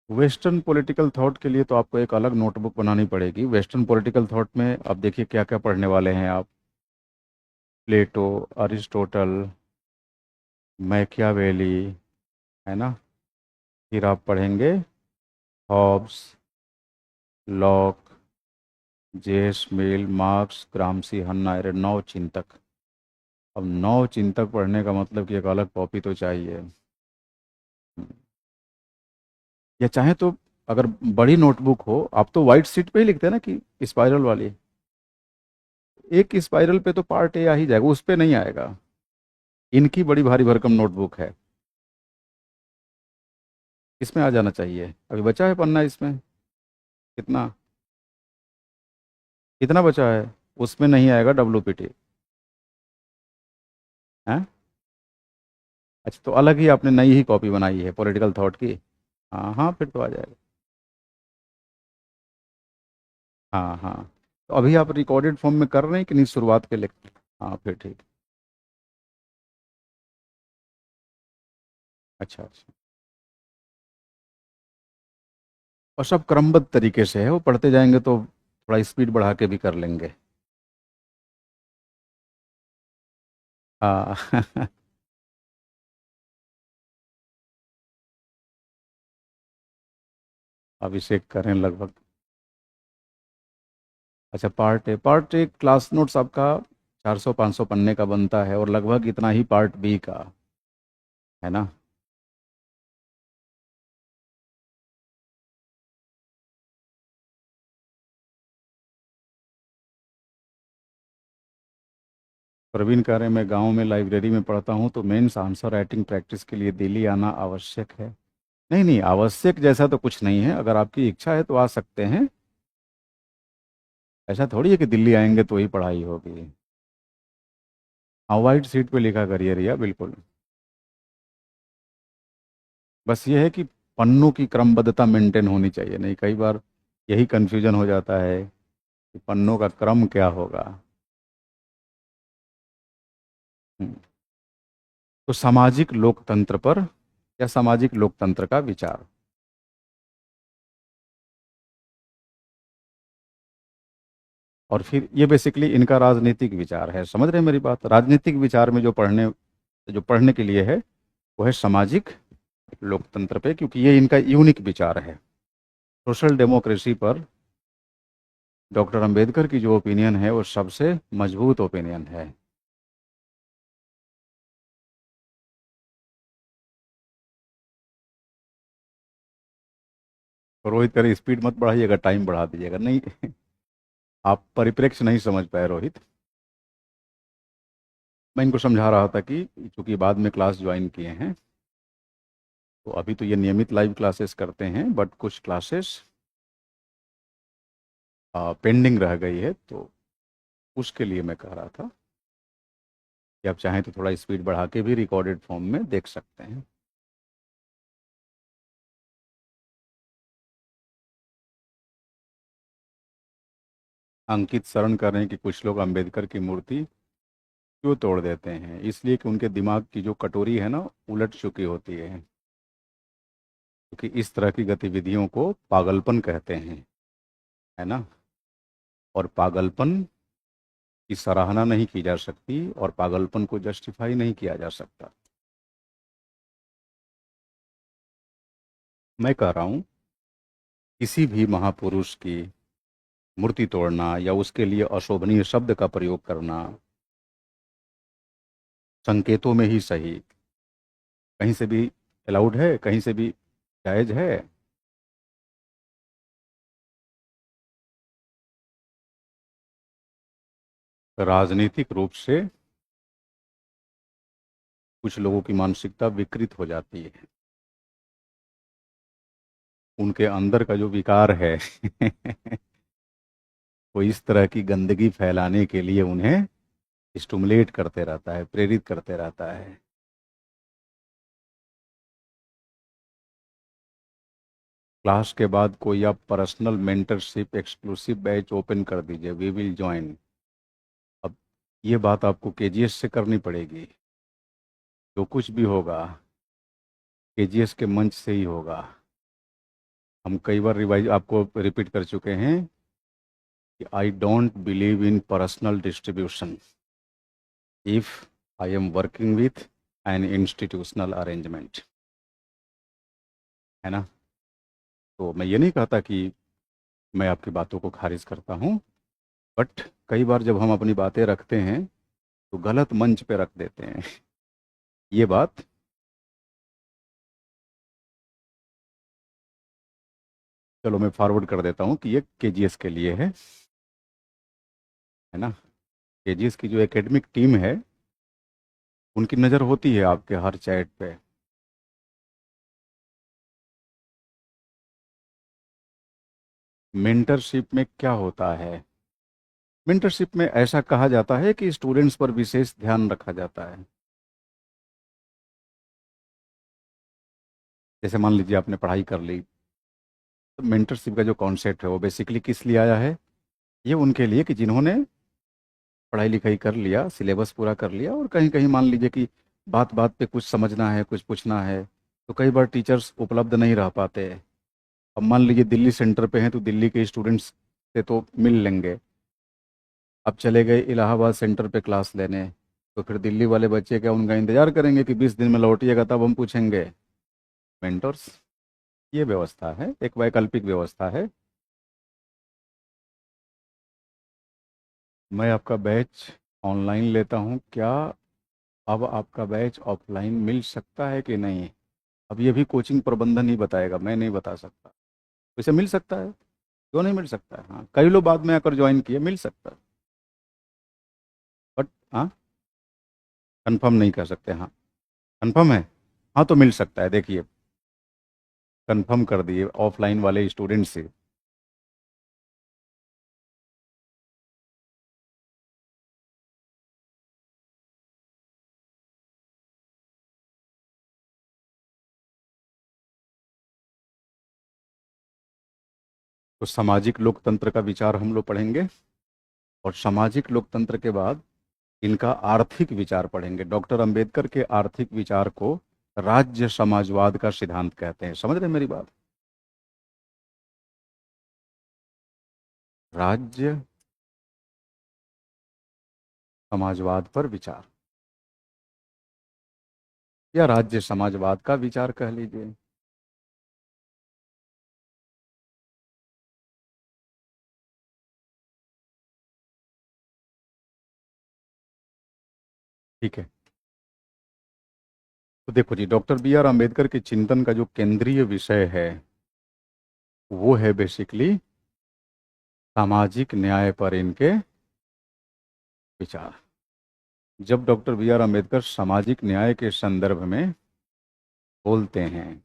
वेस्टर्न पॉलिटिकल थॉट के लिए तो आपको एक अलग नोटबुक बनानी पड़ेगी। वेस्टर्न पॉलिटिकल थॉट में अब देखिए क्या क्या पढ़ने वाले हैं आप। प्लेटो, अरिस्टोटल, मैकियावेली, है ना। फिर आप पढ़ेंगे हॉब्स, लॉक, जेस मिल, मार्क्स, ग्रामसी, हन्ना अरेंट, नौ चिंतक। अब नौ चिंतक पढ़ने का मतलब कि एक अलग कॉपी तो चाहिए। या चाहे तो अगर बड़ी नोटबुक हो, आप तो वाइट शीट पे ही लिखते हैं ना कि स्पाइरल वाली, एक स्पाइरल पे तो पार्ट ए आ ही जाएगा, उस पे नहीं आएगा। इनकी बड़ी भारी भरकम नोटबुक है, इसमें आ जाना चाहिए। अभी बचा है पन्ना इसमें, कितना, कितना बचा है, उसमें नहीं आएगा WPT है। अच्छा, तो अलग ही आपने नई ही कॉपी बनाई है पॉलिटिकल थॉट की। हाँ हाँ, फिर तो आ जाएगा। हाँ हाँ, तो अभी आप रिकॉर्डेड फॉर्म में कर रहे हैं कि नहीं शुरुआत के लिए। हाँ फिर ठीक। अच्छा अच्छा, और सब क्रमबद्ध तरीके से है, वो पढ़ते जाएंगे तो थोड़ा स्पीड बढ़ा के भी कर लेंगे। हाँ अभिषेक करें लगभग। अच्छा, पार्ट ए क्लास नोट्स आपका 400-500 पन्ने का बनता है, और लगभग इतना ही पार्ट बी का, है ना। प्रवीण कह रहे हैं, मैं गांव में लाइब्रेरी में पढ़ता हूँ, तो मेंस आंसर राइटिंग प्रैक्टिस के लिए दिल्ली आना आवश्यक है। नहीं नहीं, आवश्यक जैसा तो कुछ नहीं है, अगर आपकी इच्छा है तो आ सकते हैं। ऐसा थोड़ी है कि दिल्ली आएंगे तो ही पढ़ाई होगी। हाँ, वाइट सीट पे लिखा करिए रिया, बिल्कुल। बस ये है कि पन्नों की क्रमबद्धता मेंटेन होनी चाहिए, नहीं कई बार यही कन्फ्यूजन हो जाता है कि पन्नों का क्रम क्या होगा। हम्म, तो सामाजिक लोकतंत्र पर, या सामाजिक लोकतंत्र का विचार। और फिर ये बेसिकली इनका राजनीतिक विचार है, समझ रहे हैं मेरी बात। राजनीतिक विचार में जो पढ़ने के लिए है, वो है सामाजिक लोकतंत्र पे, क्योंकि ये इनका यूनिक विचार है। सोशल डेमोक्रेसी पर डॉक्टर अंबेडकर की जो ओपिनियन है वो सबसे मजबूत ओपिनियन है। तो रोहित कह रहे स्पीड मत बढ़ाइएगा, टाइम बढ़ा दीजिएगा। नहीं, आप परिप्रेक्ष्य नहीं समझ पाए रोहित। मैं इनको समझा रहा था कि चूंकि बाद में क्लास ज्वाइन किए हैं, तो अभी तो ये नियमित लाइव क्लासेस करते हैं, बट कुछ क्लासेस पेंडिंग रह गई है, तो उसके लिए मैं कह रहा था कि आप चाहें तो थोड़ा स्पीड बढ़ा के भी रिकॉर्डेड फॉर्म में देख सकते हैं। अंकित शरण कर रहे हैं कि कुछ लोग अंबेडकर की मूर्ति क्यों तोड़ देते हैं, इसलिए कि उनके दिमाग की जो कटोरी है ना, उलट चुकी होती है, क्योंकि इस तरह की गतिविधियों को पागलपन कहते हैं, है ना। और पागलपन की सराहना नहीं की जा सकती, और पागलपन को जस्टिफाई नहीं किया जा सकता। मैं कह रहा हूँ, किसी भी महापुरुष की मूर्ति तोड़ना या उसके लिए अशोभनीय शब्द का प्रयोग करना संकेतों में ही सही कहीं से भी अलाउड है, कहीं से भी जायज है। राजनीतिक रूप से कुछ लोगों की मानसिकता विकृत हो जाती है, उनके अंदर का जो विकार है वो इस तरह की गंदगी फैलाने के लिए उन्हें स्टिमुलेट करते रहता है, प्रेरित करते रहता है। क्लास के बाद कोई आप personal mentorship exclusive batch open कर दीजिए, वी विल ज्वाइन। अब ये बात आपको केजीएस से करनी पड़ेगी, जो कुछ भी होगा केजीएस के मंच से ही होगा। हम कई बार रिवाइज आपको रिपीट कर चुके हैं कि I don't believe in personal distribution if I am working with an institutional arrangement, है ना। तो मैं ये नहीं कहता कि मैं आपकी बातों को खारिज करता हूँ, बट कई बार जब हम अपनी बातें रखते हैं तो गलत मंच पे रख देते हैं। ये बात चलो मैं फॉरवर्ड कर देता हूँ कि ये केजीएस के लिए है ना। केजीएस की जो एकेडमिक टीम है, उनकी नज़र होती है आपके हर चैट पे। मेंटरशिप में क्या होता है, मेंटरशिप में ऐसा कहा जाता है कि स्टूडेंट्स पर विशेष ध्यान रखा जाता है। जैसे मान लीजिए आपने पढ़ाई कर ली, तो मेंटरशिप का जो कॉन्सेप्ट है वो बेसिकली किस लिए आया है, ये उनके लिए कि जिन्होंने पढ़ाई लिखाई कर लिया, सिलेबस पूरा कर लिया, और कहीं कहीं मान लीजिए कि बात बात पे कुछ समझना है, कुछ पूछना है, तो कई बार टीचर्स उपलब्ध नहीं रह पाते। अब मान लीजिए दिल्ली सेंटर पे हैं तो दिल्ली के स्टूडेंट्स से तो मिल लेंगे। अब चले गए इलाहाबाद सेंटर पे क्लास लेने, तो फिर दिल्ली वाले बच्चे क्या उनका इंतजार करेंगे कि 20 दिन में लौटिएगा तब हम पूछेंगे। मेंटर्स, ये व्यवस्था है, एक वैकल्पिक व्यवस्था है। मैं आपका बैच ऑनलाइन लेता हूँ क्या, अब आपका बैच ऑफलाइन मिल सकता है कि नहीं, अब ये भी कोचिंग प्रबंधन ही बताएगा, मैं नहीं बता सकता। वैसे मिल सकता है, क्यों नहीं मिल सकता है, हाँ कई लोग बाद में आकर ज्वाइन किए, मिल सकता है। बट हाँ, कंफर्म नहीं कर सकते, हाँ कंफर्म है। हाँ तो मिल सकता है, देखिए कंफर्म कर दिए ऑफलाइन वाले स्टूडेंट से। तो सामाजिक लोकतंत्र का विचार हम लोग पढ़ेंगे, और सामाजिक लोकतंत्र के बाद इनका आर्थिक विचार पढ़ेंगे। डॉक्टर अंबेडकर के आर्थिक विचार को राज्य समाजवाद का सिद्धांत कहते हैं, समझ रहे हैं मेरी बात। राज्य समाजवाद पर विचार, या राज्य समाजवाद का विचार कह लीजिए। ठीक है, तो देखो जी, डॉक्टर बी आर अम्बेडकर के चिंतन का जो केंद्रीय विषय है वो है बेसिकली सामाजिक न्याय पर इनके विचार। जब डॉक्टर बी आर अम्बेडकर सामाजिक न्याय के संदर्भ में बोलते हैं।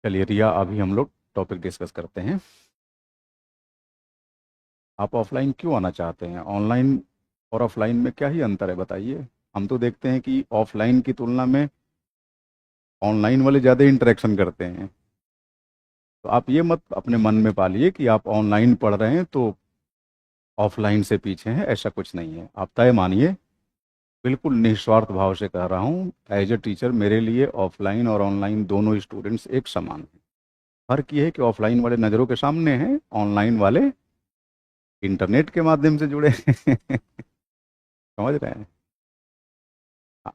चलिए रिया, अभी हम लोग टॉपिक डिस्कस करते हैं। आप ऑफलाइन क्यों आना चाहते हैं? ऑनलाइन और ऑफलाइन में क्या ही अंतर है बताइए। हम तो देखते हैं कि ऑफलाइन की तुलना में ऑनलाइन वाले ज़्यादा इंटरेक्शन करते हैं। तो आप ये मत अपने मन में पालिए कि आप ऑनलाइन पढ़ रहे हैं तो ऑफलाइन से पीछे हैं, ऐसा कुछ नहीं है। आप तय मानिए, बिल्कुल निस्वार्थ भाव से कह रहा हूँ, एज ए टीचर मेरे लिए ऑफलाइन और ऑनलाइन दोनों स्टूडेंट्स एक समान हैं। फर्क ये है कि ऑफलाइन वाले नज़रों के सामने हैं, ऑनलाइन वाले इंटरनेट के माध्यम से जुड़े हैं। समझ रहे हैं? हाँ,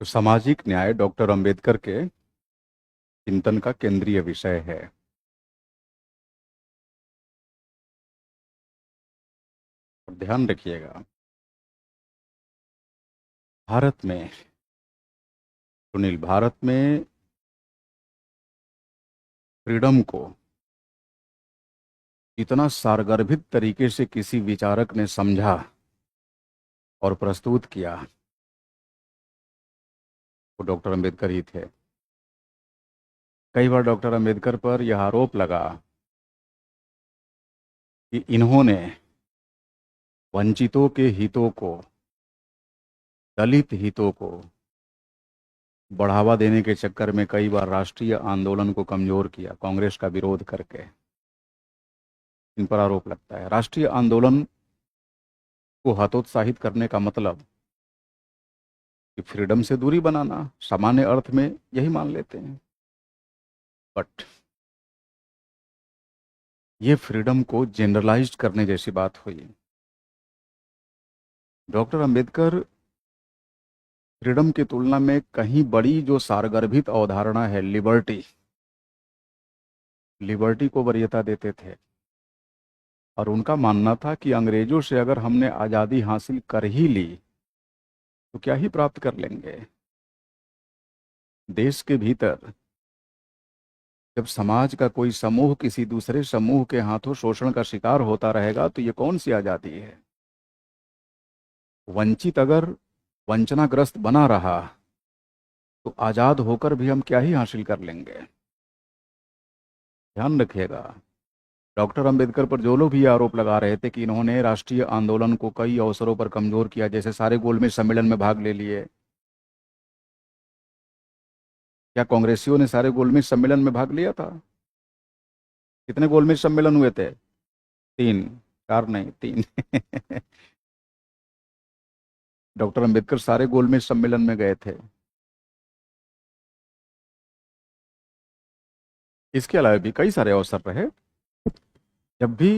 तो सामाजिक न्याय डॉक्टर अंबेडकर के चिंतन का केंद्रीय विषय है। और ध्यान रखिएगा, भारत में, सुनील, भारत में फ्रीडम को इतना सारगर्भित तरीके से किसी विचारक ने समझा और प्रस्तुत किया, वो डॉक्टर अंबेडकर ही थे। कई बार डॉक्टर अंबेडकर पर यह आरोप लगा कि इन्होंने वंचितों के हितों को, दलित हितों को बढ़ावा देने के चक्कर में कई बार राष्ट्रीय आंदोलन को कमजोर किया, कांग्रेस का विरोध करके। इन पर आरोप लगता है राष्ट्रीय आंदोलन को हतोत्साहित करने का मतलब कि फ्रीडम से दूरी बनाना, सामान्य अर्थ में यही मान लेते हैं। बट ये फ्रीडम को जनरलाइज्ड करने जैसी बात हुई। डॉक्टर अंबेडकर फ्रीडम की तुलना में कहीं बड़ी जो सारगर्भित अवधारणा है, लिबर्टी, लिबर्टी को वरीयता देते थे। और उनका मानना था कि अंग्रेजों से अगर हमने आज़ादी हासिल कर ही ली तो क्या ही प्राप्त कर लेंगे। देश के भीतर जब समाज का कोई समूह किसी दूसरे समूह के हाथों शोषण का शिकार होता रहेगा तो ये कौन सी आज़ादी है? वंचित अगर वंचनाग्रस्त बना रहा तो आज़ाद होकर भी हम क्या ही हासिल कर लेंगे। ध्यान रखिएगा, डॉक्टर अंबेडकर पर जो लोग भी ये आरोप लगा रहे थे कि इन्होंने राष्ट्रीय आंदोलन को कई अवसरों पर कमजोर किया, जैसे सारे गोलमेज सम्मेलन में भाग ले लिए। क्या कांग्रेसियों ने सारे गोलमेज सम्मेलन में भाग लिया था? कितने गोलमेज सम्मेलन हुए थे? तीन, चार नहीं, तीन। डॉक्टर अंबेडकर सारे गोलमेज सम्मेलन में गए थे। इसके अलावा भी कई सारे अवसर रहे, जब भी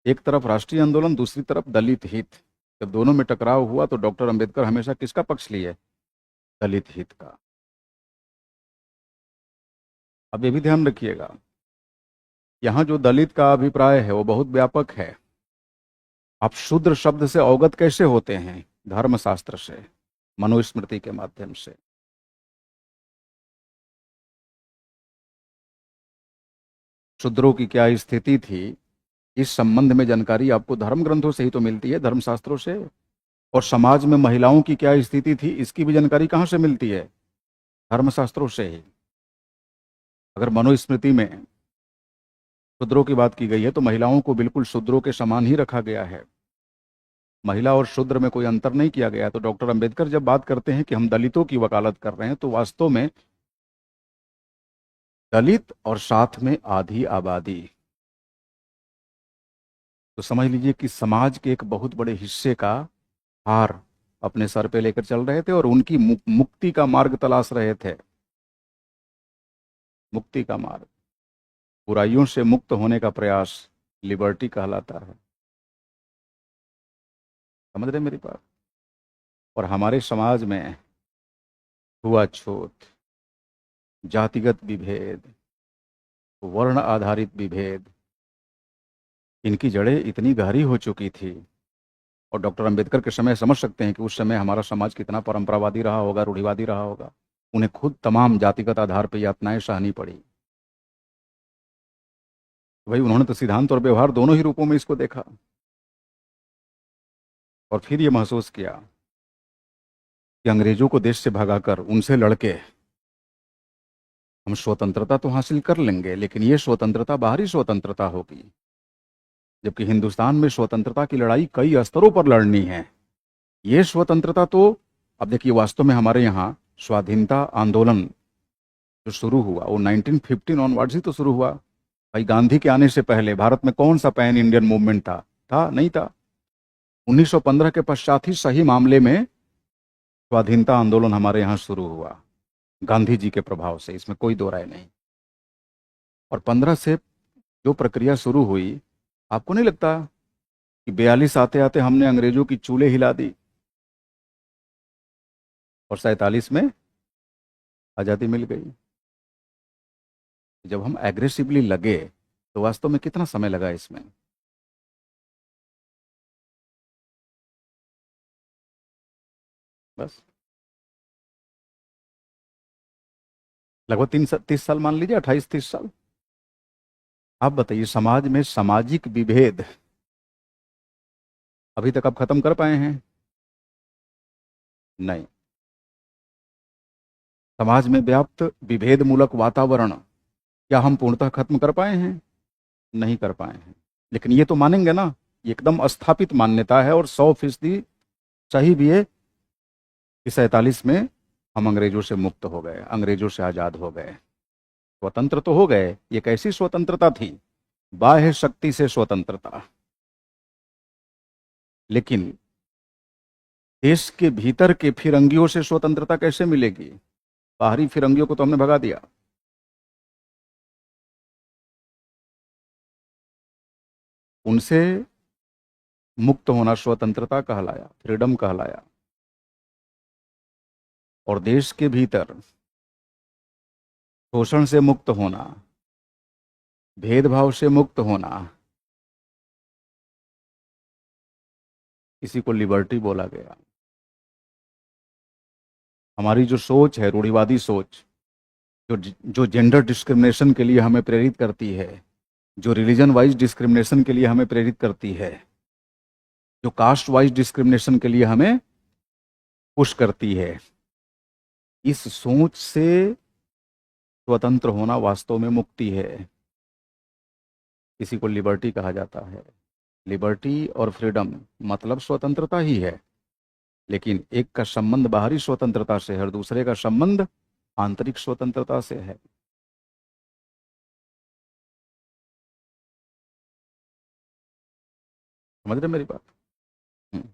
एक तरफ राष्ट्रीय आंदोलन, दूसरी तरफ दलित हित, जब दोनों में टकराव हुआ तो डॉक्टर अंबेडकर हमेशा किसका पक्ष लिए? दलित हित का। अब ये भी ध्यान रखिएगा, यहाँ जो दलित का अभिप्राय है वो बहुत व्यापक है। आप शूद्र शब्द से अवगत कैसे होते हैं? धर्मशास्त्र से, मनुस्मृति के माध्यम से। शूद्रों की क्या स्थिति थी, इस संबंध में जानकारी आपको धर्म ग्रंथों से ही तो मिलती है, धर्मशास्त्रों से। और समाज में महिलाओं की क्या स्थिति थी, इसकी भी जानकारी कहाँ से मिलती है? धर्मशास्त्रों से ही। अगर मनुस्मृति में शूद्रों की बात की गई है तो महिलाओं को बिल्कुल शूद्रों के समान ही रखा गया है। महिला और शूद्र में कोई अंतर नहीं किया गया है। तो डॉक्टर अंबेडकर जब बात करते हैं कि हम दलितों की वकालत कर रहे हैं तो वास्तव में दलित और साथ में आधी आबादी, तो समझ लीजिए कि समाज के एक बहुत बड़े हिस्से का भार अपने सर पे लेकर चल रहे थे और उनकी मुक्ति का मार्ग तलाश रहे थे। मुक्ति का मार्ग, बुराइयों से मुक्त होने का प्रयास लिबर्टी कहलाता है। समझ रहे मेरी बात? और हमारे समाज में छुआछूत, जातिगत विभेद, वर्ण आधारित विभेद, इनकी जड़ें इतनी गहरी हो चुकी थी और डॉक्टर अंबेडकर के समय समझ सकते हैं कि उस समय हमारा समाज कितना परंपरावादी रहा होगा, रूढ़िवादी रहा होगा। उन्हें खुद तमाम जातिगत आधार पर यातनाएं सहनी पड़ी। भाई उन्होंने तो सिद्धांत और व्यवहार दोनों ही रूपों में इसको देखा और फिर ये महसूस किया कि अंग्रेजों को देश से भगाकर उनसे लड़के हम स्वतंत्रता तो हासिल कर लेंगे, लेकिन ये स्वतंत्रता बाहरी स्वतंत्रता होगी, जबकि हिंदुस्तान में स्वतंत्रता की लड़ाई कई स्तरों पर लड़नी है। ये स्वतंत्रता तो अब देखिए, वास्तव में हमारे यहाँ स्वाधीनता आंदोलन जो शुरू हुआ वो 1915 ऑनवर्ड्स ही तो शुरू हुआ। भाई गांधी के आने से पहले भारत में कौन सा पैन इंडियन मूवमेंट था नहीं था। 1915 के पश्चात ही सही मामले में स्वाधीनता आंदोलन हमारे यहाँ शुरू हुआ, गांधी जी के प्रभाव से, इसमें कोई दो राय नहीं। और 15 से जो प्रक्रिया शुरू हुई, आपको नहीं लगता कि 42 आते आते हमने अंग्रेजों की चूल्हे हिला दी और 47 में आज़ादी मिल गई। जब हम एग्रेसिवली लगे तो वास्तव में कितना समय लगा इसमें? बस लगभग 30 साल, मान लीजिए 28-30 साल। आप बताइए, समाज में सामाजिक विभेद अभी तक आप खत्म कर पाए हैं? नहीं। समाज में व्याप्त विभेद मूलक वातावरण क्या हम पूर्णतः खत्म कर पाए हैं? नहीं कर पाए हैं। लेकिन ये तो मानेंगे ना, ये एकदम स्थापित मान्यता है और 100% सही भी है कि 47 में हम अंग्रेजों से मुक्त हो गए, अंग्रेजों से आजाद हो गए, स्वतंत्र तो हो गए। ये कैसी स्वतंत्रता थी? बाह्य शक्ति से स्वतंत्रता। लेकिन देश के भीतर के फिरंगियों से स्वतंत्रता कैसे मिलेगी? बाहरी फिरंगियों को तो हमने भगा दिया। उनसे मुक्त होना स्वतंत्रता कहलाया, फ्रीडम कहलाया। और देश के भीतर शोषण से मुक्त होना, भेदभाव से मुक्त होना, इसी को लिबर्टी बोला गया। हमारी जो सोच है, रूढ़िवादी सोच, जो जेंडर डिस्क्रिमिनेशन के लिए हमें प्रेरित करती है, जो रिलीजन वाइज डिस्क्रिमिनेशन के लिए हमें प्रेरित करती है, जो कास्ट वाइज डिस्क्रिमिनेशन के लिए हमें पुश करती है, इस सोच से स्वतंत्र होना वास्तव में मुक्ति है। इसी को लिबर्टी कहा जाता है। लिबर्टी और फ्रीडम मतलब स्वतंत्रता ही है, लेकिन एक का संबंध बाहरी स्वतंत्रता से है और दूसरे का संबंध आंतरिक स्वतंत्रता से है। समझ रहे मेरी बात? हम्म।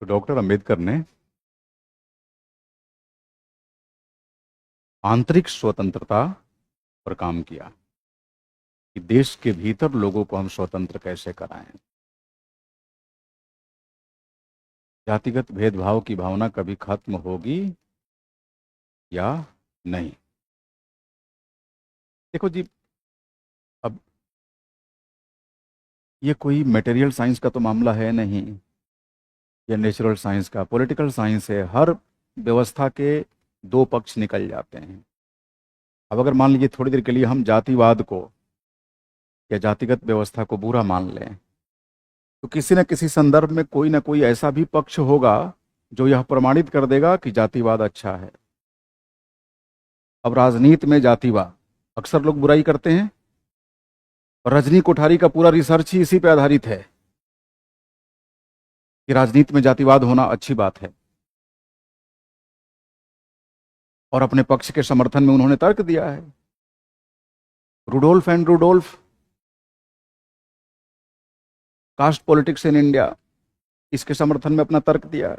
तो डॉक्टर अंबेडकर ने आंतरिक स्वतंत्रता पर काम किया कि देश के भीतर लोगों को हम स्वतंत्र कैसे कराएं। जातिगत भेदभाव की भावना कभी खत्म होगी या नहीं? देखो जी, अब ये कोई मटेरियल साइंस का तो मामला है नहीं, या नेचुरल साइंस का, पॉलिटिकल साइंस है। हर व्यवस्था के दो पक्ष निकल जाते हैं। अब अगर मान लीजिए थोड़ी देर के लिए हम जातिवाद को या जातिगत व्यवस्था को बुरा मान लें, तो किसी न किसी संदर्भ में कोई ना कोई ऐसा भी पक्ष होगा जो यह प्रमाणित कर देगा कि जातिवाद अच्छा है। अब राजनीति में जातिवाद, अक्सर लोग बुराई करते हैं, और रजनी कोठारी का पूरा रिसर्च ही इसी पे आधारित है कि राजनीति में जातिवाद होना अच्छी बात है। और अपने पक्ष के समर्थन में उन्होंने तर्क दिया है। Rudolph and Rudolph, caste politics in India, इसके समर्थन में अपना तर्क दिया है,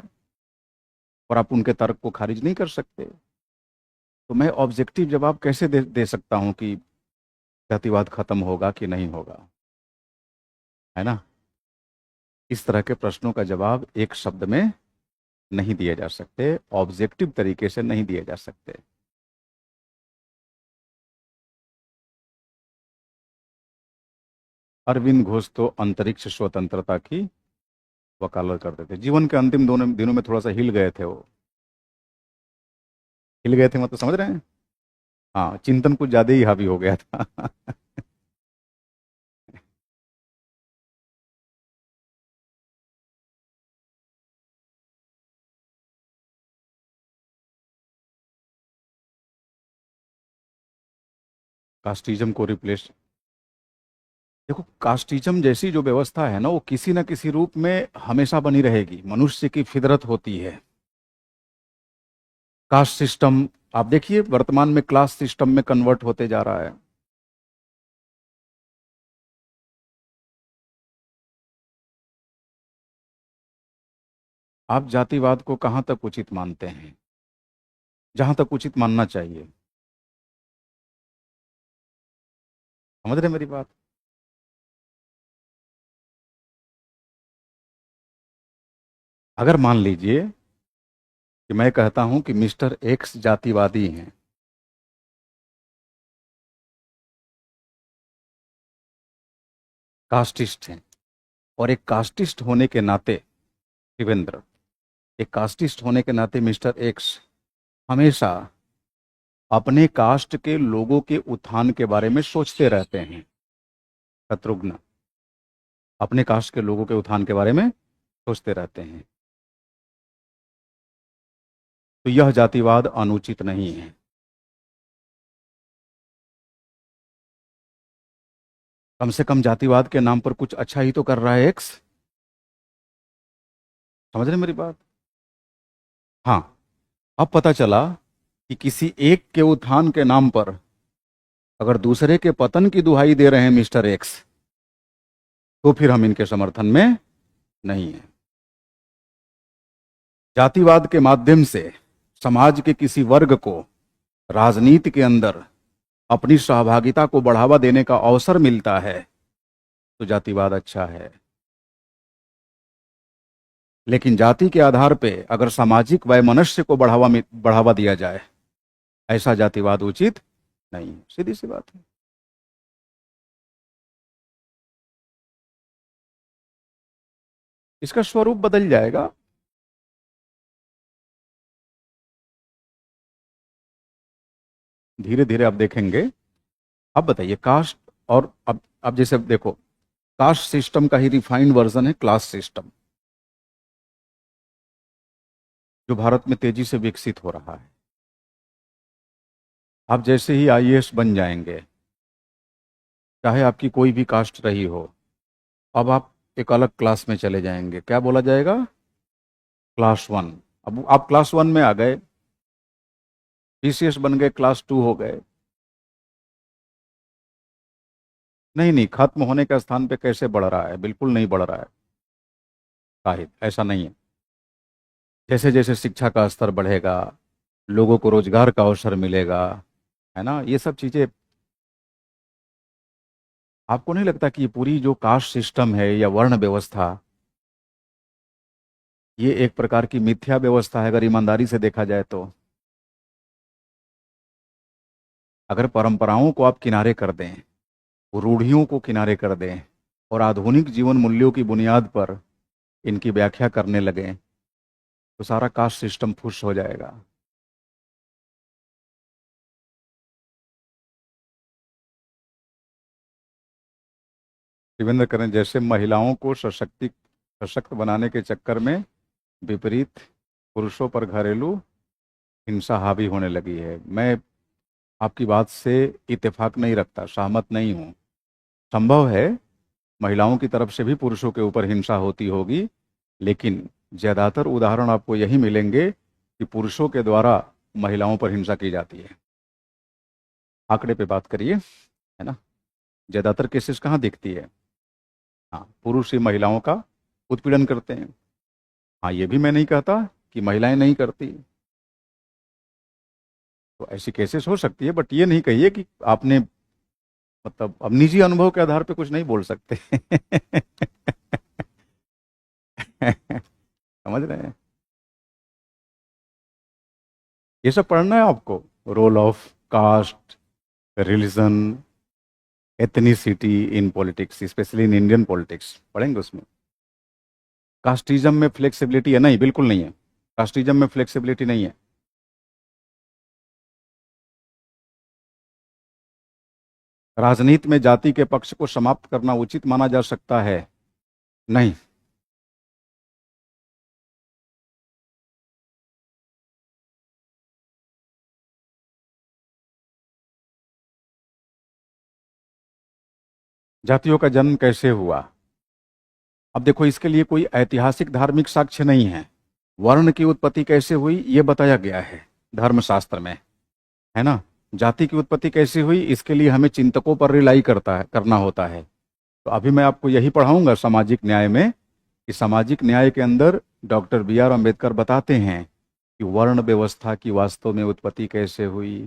और आप उनके तर्क को खारिज नहीं कर सकते। तो मैं ऑब्जेक्टिव जवाब कैसे दे सकता हूं कि जातिवाद खत्म होगा कि नहीं होगा? है ना? इस तरह के प्रश्नों का जवाब एक शब्द में नहीं दिए जा सकते, ऑब्जेक्टिव तरीके से नहीं दिए जा सकते। अरविंद घोष तो अंतरिक्ष स्वतंत्रता की वकालत करते थे। जीवन के अंतिम दोनों दिनों में थोड़ा सा हिल गए थे वो। हिल गए थे मतलब समझ रहे हैं? हाँ, चिंतन कुछ ज्यादा ही हावी हो गया था। कास्टिज्म को रिप्लेस, देखो कास्टिज्म जैसी जो व्यवस्था है ना, वो किसी ना किसी रूप में हमेशा बनी रहेगी, मनुष्य की फितरत होती है। कास्ट सिस्टम आप देखिए वर्तमान में क्लास सिस्टम में कन्वर्ट होते जा रहा है। आप जातिवाद को कहाँ तक उचित मानते हैं? जहां तक उचित मानना चाहिए। समझ रहे मेरी बात? अगर मान लीजिए कि मैं कहता हूं कि मिस्टर एक्स जातिवादी हैं, कास्टिस्ट हैं, और एक कास्टिस्ट होने के नाते शिवेंद्र, एक कास्टिस्ट होने के नाते मिस्टर एक्स हमेशा अपने कास्ट के लोगों के उत्थान के बारे में सोचते रहते हैं। शत्रुघ्न अपने कास्ट के लोगों के उत्थान के बारे में सोचते रहते हैं, तो यह जातिवाद अनुचित नहीं है। कम से कम जातिवाद के नाम पर कुछ अच्छा ही तो कर रहा है एक्स। समझ रहे मेरी बात? हाँ, अब पता चला कि किसी एक के उत्थान के नाम पर अगर दूसरे के पतन की दुहाई दे रहे हैं मिस्टर एक्स, तो फिर हम इनके समर्थन में नहीं है। जातिवाद के माध्यम से समाज के किसी वर्ग को राजनीति के अंदर अपनी सहभागिता को बढ़ावा देने का अवसर मिलता है, तो जातिवाद अच्छा है। लेकिन जाति के आधार पे अगर सामाजिक वैमनस्य को बढ़ावा दिया जाए, ऐसा जातिवाद उचित नहीं है। सीधी सी बात है। इसका स्वरूप बदल जाएगा। धीरे धीरे आप देखेंगे। अब बताइए कास्ट, और अब जैसे देखो, कास्ट सिस्टम का ही रिफाइंड वर्जन है क्लास सिस्टम, जो भारत में तेजी से विकसित हो रहा है। आप जैसे ही आईएएस बन जाएंगे, चाहे आपकी कोई भी कास्ट रही हो, अब आप एक अलग क्लास में चले जाएंगे। क्या बोला जाएगा? Class one. अब आप क्लास वन में आ गए, पीसीएस बन गए, क्लास टू हो गए। नहीं नहीं, खत्म होने के स्थान पे कैसे बढ़ रहा है? बिल्कुल नहीं बढ़ रहा है शाहिद, ऐसा नहीं है। जैसे जैसे शिक्षा का स्तर बढ़ेगा, लोगों को रोजगार का अवसर मिलेगा, है ना, ये सब चीजें। आपको नहीं लगता कि ये पूरी जो कास्ट सिस्टम है या वर्ण व्यवस्था, ये एक प्रकार की मिथ्या व्यवस्था है, अगर ईमानदारी से देखा जाए तो? अगर परंपराओं को आप किनारे कर दें, रूढ़ियों को किनारे कर दें, और आधुनिक जीवन मूल्यों की बुनियाद पर इनकी व्याख्या करने लगें, तो सारा कास्ट सिस्टम फुस हो जाएगा। शिवेंद्र करें जैसे महिलाओं को सशक्त बनाने के चक्कर में विपरीत पुरुषों पर घरेलू हिंसा हावी होने लगी है। मैं आपकी बात से इत्तेफाक नहीं रखता, सहमत नहीं हूँ। संभव है महिलाओं की तरफ से भी पुरुषों के ऊपर हिंसा होती होगी, लेकिन ज्यादातर उदाहरण आपको यही मिलेंगे कि पुरुषों के द्वारा महिलाओं पर हिंसा की जाती है। आंकड़े पे बात करिए, है ना, ज्यादातर केसेस कहाँ दिखती है? हाँ, पुरुष ही महिलाओं का उत्पीड़न करते हैं। हाँ, ये भी मैं नहीं कहता कि महिलाएं नहीं करती, तो ऐसी केसेस हो सकती है, बट ये नहीं कहिए कि आपने, मतलब अब निजी अनुभव के आधार पे कुछ नहीं बोल सकते। समझ रहे हैं? ये सब पढ़ना है आपको, role of caste, religion, ethnicity in politics, specially in Indian politics पढ़ेंगे उसमें। कास्टिज्म में फ्लेक्सिबिलिटी है? नहीं, बिल्कुल नहीं है। कास्टिज्म में फ्लेक्सिबिलिटी नहीं है। राजनीति में जाति के पक्ष को समाप्त करना उचित माना जा सकता है? नहीं। जातियों का जन्म कैसे हुआ? अब देखो, इसके लिए कोई ऐतिहासिक धार्मिक साक्ष्य नहीं है। वर्ण की उत्पत्ति कैसे हुई ये बताया गया है धर्मशास्त्र में, है ना। जाति की उत्पत्ति कैसे हुई इसके लिए हमें चिंतकों पर रिलाई करना होता है। तो अभी मैं आपको यही पढ़ाऊंगा सामाजिक न्याय में, कि सामाजिक न्याय के अंदर डॉक्टर बी.आर. अम्बेडकर बताते हैं कि वर्ण व्यवस्था की वास्तव में उत्पत्ति कैसे हुई,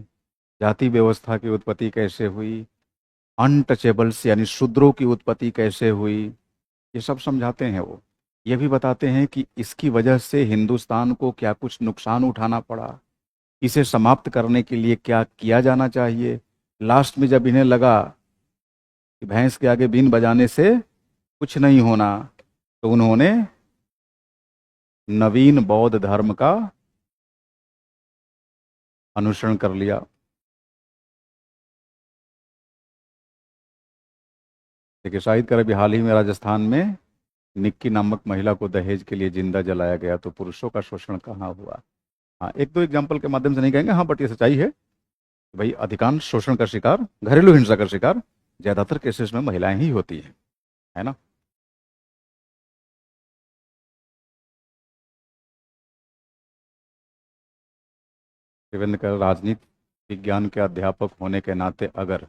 जाति व्यवस्था की उत्पत्ति कैसे हुई, अनटचेबल्स यानी शूद्रों की उत्पत्ति कैसे हुई, ये सब समझाते हैं वो। ये भी बताते हैं कि इसकी वजह से हिंदुस्तान को क्या कुछ नुकसान उठाना पड़ा, इसे समाप्त करने के लिए क्या किया जाना चाहिए। लास्ट में जब इन्हें लगा कि भैंस के आगे बीन बजाने से कुछ नहीं होना, तो उन्होंने नवीन बौद्ध धर्म का अनुसरण कर लिया। देखिए, शाहिद कर अभी हाल ही में राजस्थान में निक्की नामक महिला को दहेज के लिए जिंदा जलाया गया, तो पुरुषों का शोषण कहाँ हुआ? हाँ, एक दो एग्जाम्पल के माध्यम से नहीं कहेंगे, हाँ, बट ये सच्चाई है कि भाई अधिकांश शोषण का शिकार, घरेलू हिंसा का शिकार ज्यादातर केसेस में महिलाएं ही होती हैं, है ना। शिवेंद्र कर, राजनीति विज्ञान के अध्यापक होने के नाते अगर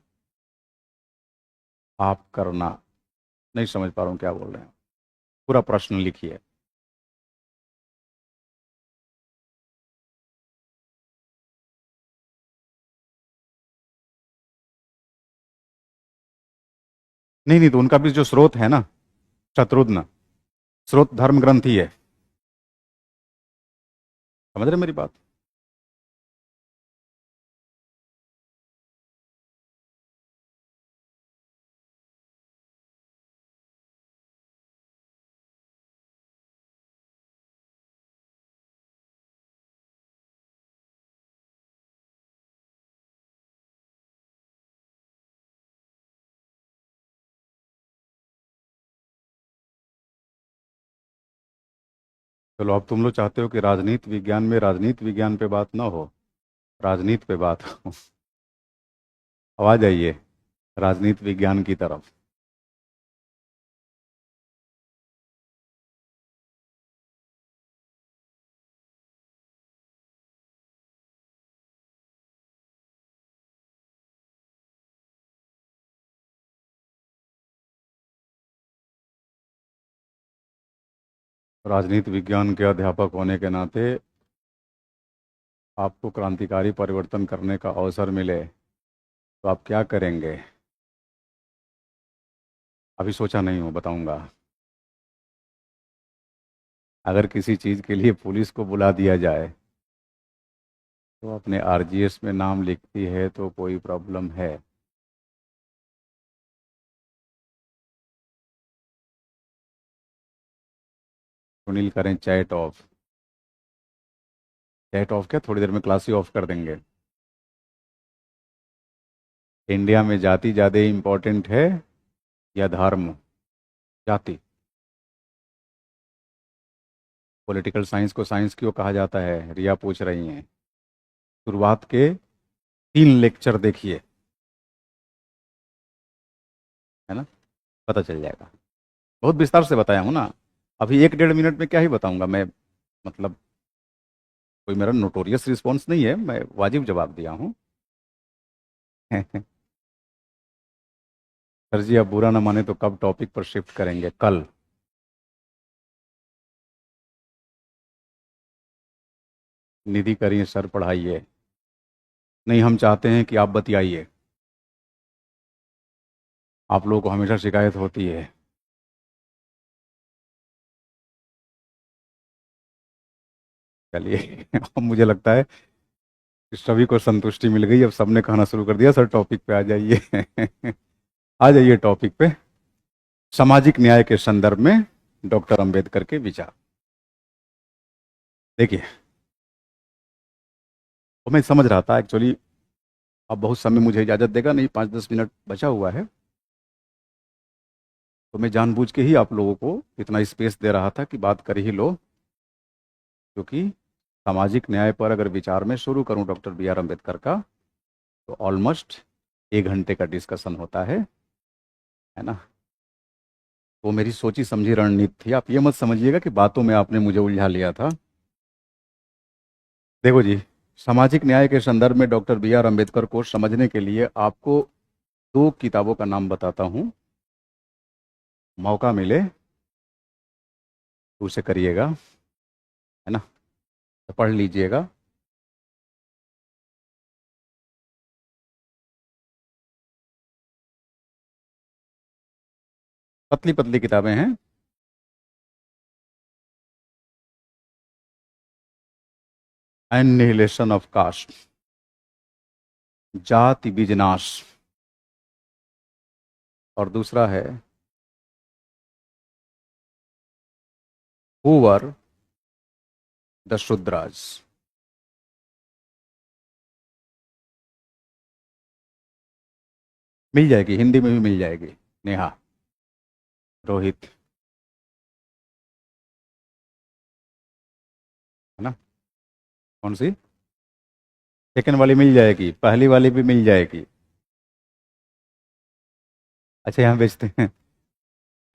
आप करना, नहीं समझ पा रहा हूँ क्या बोल रहे हैं, पूरा प्रश्न लिखिए। नहीं नहीं, तो उनका भी जो स्रोत है ना, शत्रुघ्न, स्रोत धर्म ग्रंथ ही है। समझ रहे मेरी बात? चलो, अब तुम लोग चाहते हो कि राजनीति विज्ञान में राजनीति विज्ञान पे बात ना हो, राजनीति पे बात हो। अब आ जाइए राजनीति विज्ञान की तरफ। राजनीति विज्ञान के अध्यापक होने के नाते आपको क्रांतिकारी परिवर्तन करने का अवसर मिले तो आप क्या करेंगे? अभी सोचा नहीं हूँ, बताऊंगा। अगर किसी चीज़ के लिए पुलिस को बुला दिया जाए तो अपने आरजीएस में नाम लिखती है तो कोई प्रॉब्लम है? सुनील, करें चैट ऑफ? चैट ऑफ क्या, थोड़ी देर में क्लास ही ऑफ कर देंगे। इंडिया में जाति ज़्यादा इम्पोर्टेंट है या धर्म? जाति। पॉलिटिकल साइंस को साइंस क्यों कहा जाता है, रिया पूछ रही हैं। शुरुआत के 3 लेक्चर देखिए, है ना, पता चल जाएगा। बहुत विस्तार से बताया हूँ ना। अभी 1 डेढ़ मिनट में क्या ही बताऊंगा मैं, मतलब कोई मेरा नोटोरियस रिस्पॉन्स नहीं है, मैं वाजिब जवाब दिया हूँ। सर जी, आप बुरा ना माने तो कब टॉपिक पर शिफ्ट करेंगे? कल। निधि करिए सर, पढ़ाइए। नहीं, हम चाहते हैं कि आप बतियाइए। आप लोगों को हमेशा शिकायत होती है। चलिए। अब मुझे लगता है सभी को संतुष्टि मिल गई, अब सबने कहना शुरू कर दिया सर टॉपिक पे आ जाइए। आ जाइए टॉपिक पे। सामाजिक न्याय के संदर्भ में डॉक्टर अंबेडकर के विचार। देखिए, तो मैं समझ रहा था एक्चुअली, अब बहुत समय मुझे इजाज़त देगा नहीं, 5-10 मिनट बचा हुआ है, तो मैं जानबूझ के ही आप लोगों को इतना स्पेस दे रहा था कि बात कर ही लो, क्योंकि सामाजिक न्याय पर अगर विचार में शुरू करूं डॉक्टर बी आर अम्बेडकर का, तो ऑलमोस्ट 1 घंटे का डिस्कशन होता है ना। वो मेरी सोची समझी रणनीति थी, आप ये मत समझिएगा कि बातों में आपने मुझे उलझा लिया था। देखो जी, सामाजिक न्याय के संदर्भ में डॉक्टर बी आर अम्बेडकर को समझने के लिए आपको 2 किताबों का नाम बताता हूँ। मौका मिले तो उसे करिएगा, है ना, तो पढ़ लीजिएगा। पतली पतली किताबें हैं। एनिहिलेशन ऑफ कास्ट, जाति विनाश, और दूसरा है हूवर द शुद्राज। मिल जाएगी, हिंदी में भी मिल जाएगी। नेहा, रोहित, है ना। कौन सी? सेकंड वाली मिल जाएगी, पहली वाली भी मिल जाएगी। अच्छा, यहाँ बेचते हैं।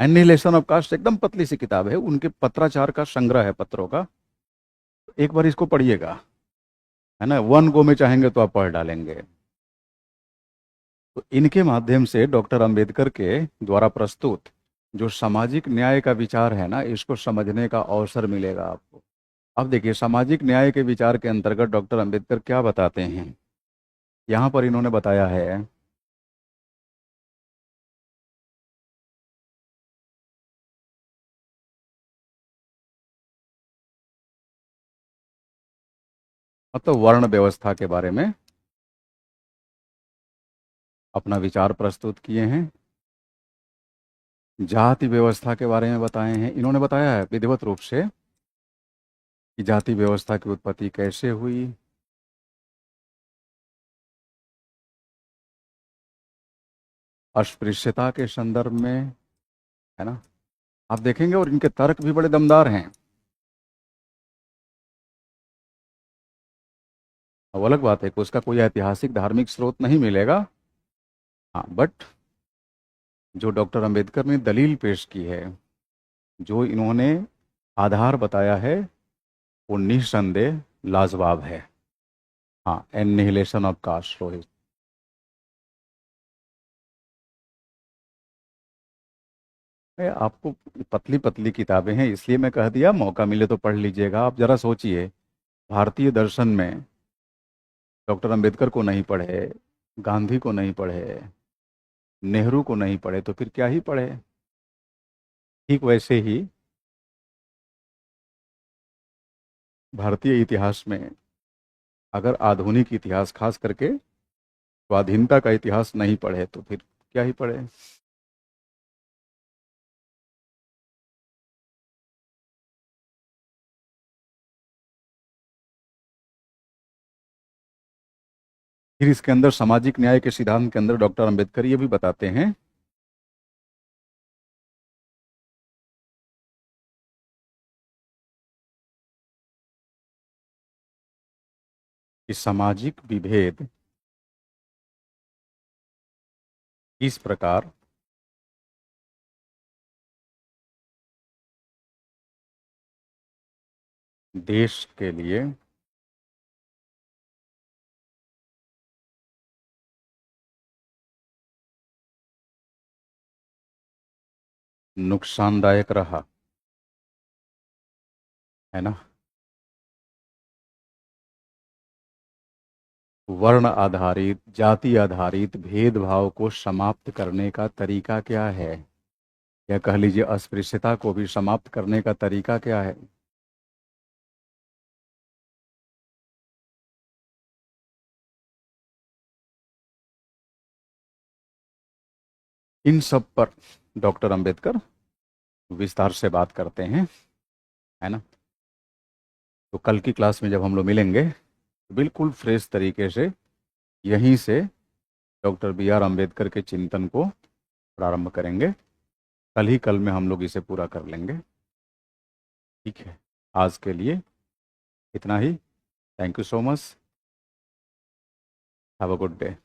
एनिहिलेशन ऑफ कास्ट एकदम पतली सी किताब है, उनके पत्राचार का संग्रह है, पत्रों का। एक बार इसको पढ़िएगा, है ना, वन गो में चाहेंगे तो आप पढ़ डालेंगे। तो इनके माध्यम से डॉक्टर अंबेडकर के द्वारा प्रस्तुत जो सामाजिक न्याय का विचार है ना, इसको समझने का अवसर मिलेगा आपको। अब देखिए, सामाजिक न्याय के विचार के अंतर्गत डॉक्टर अंबेडकर क्या बताते हैं। यहाँ पर इन्होंने बताया है, मतलब वर्ण व्यवस्था के बारे में अपना विचार प्रस्तुत किए हैं। जाति व्यवस्था के बारे में बताए हैं। इन्होंने बताया है विधिवत रूप से कि जाति व्यवस्था की उत्पत्ति कैसे हुई, अस्पृश्यता के संदर्भ में, है ना। आप देखेंगे, और इनके तर्क भी बड़े दमदार हैं। अब अलग बात है कि उसका कोई ऐतिहासिक धार्मिक स्रोत नहीं मिलेगा, हाँ, बट जो डॉक्टर अंबेडकर ने दलील पेश की है, जो इन्होंने आधार बताया है, वो निस्संदेह लाजवाब है। हाँ, एनिहिलेशन ऑफ कास्ट, रोहित। आपको पतली पतली किताबें हैं, इसलिए मैं कह दिया मौका मिले तो पढ़ लीजिएगा। आप जरा सोचिए, भारतीय दर्शन में डॉक्टर अंबेडकर को नहीं पढ़े, गांधी को नहीं पढ़े, नेहरू को नहीं पढ़े, तो फिर क्या ही पढ़े। ठीक वैसे ही भारतीय इतिहास में अगर आधुनिक इतिहास, खास करके स्वाधीनता का इतिहास नहीं पढ़े, तो फिर क्या ही पढ़े। फिर इसके अंदर सामाजिक न्याय के सिद्धांत के अंदर डॉक्टर अंबेडकर ये भी बताते हैं कि सामाजिक विभेद किस प्रकार देश के लिए नुकसानदायक रहा, है ना। वर्ण आधारित, जाति आधारित भेदभाव को समाप्त करने का तरीका क्या है, या कह लीजिए अस्पृश्यता को भी समाप्त करने का तरीका क्या है। इन सब पर डॉक्टर अंबेडकर विस्तार से बात करते हैं, है ना। तो कल की क्लास में जब हम लोग मिलेंगे तो बिल्कुल फ्रेश तरीके से यहीं से डॉक्टर बी आर अम्बेडकर के चिंतन को प्रारंभ करेंगे। कल ही कल में हम लोग इसे पूरा कर लेंगे। ठीक है, आज के लिए इतना ही। Thank you so much. Have a good day.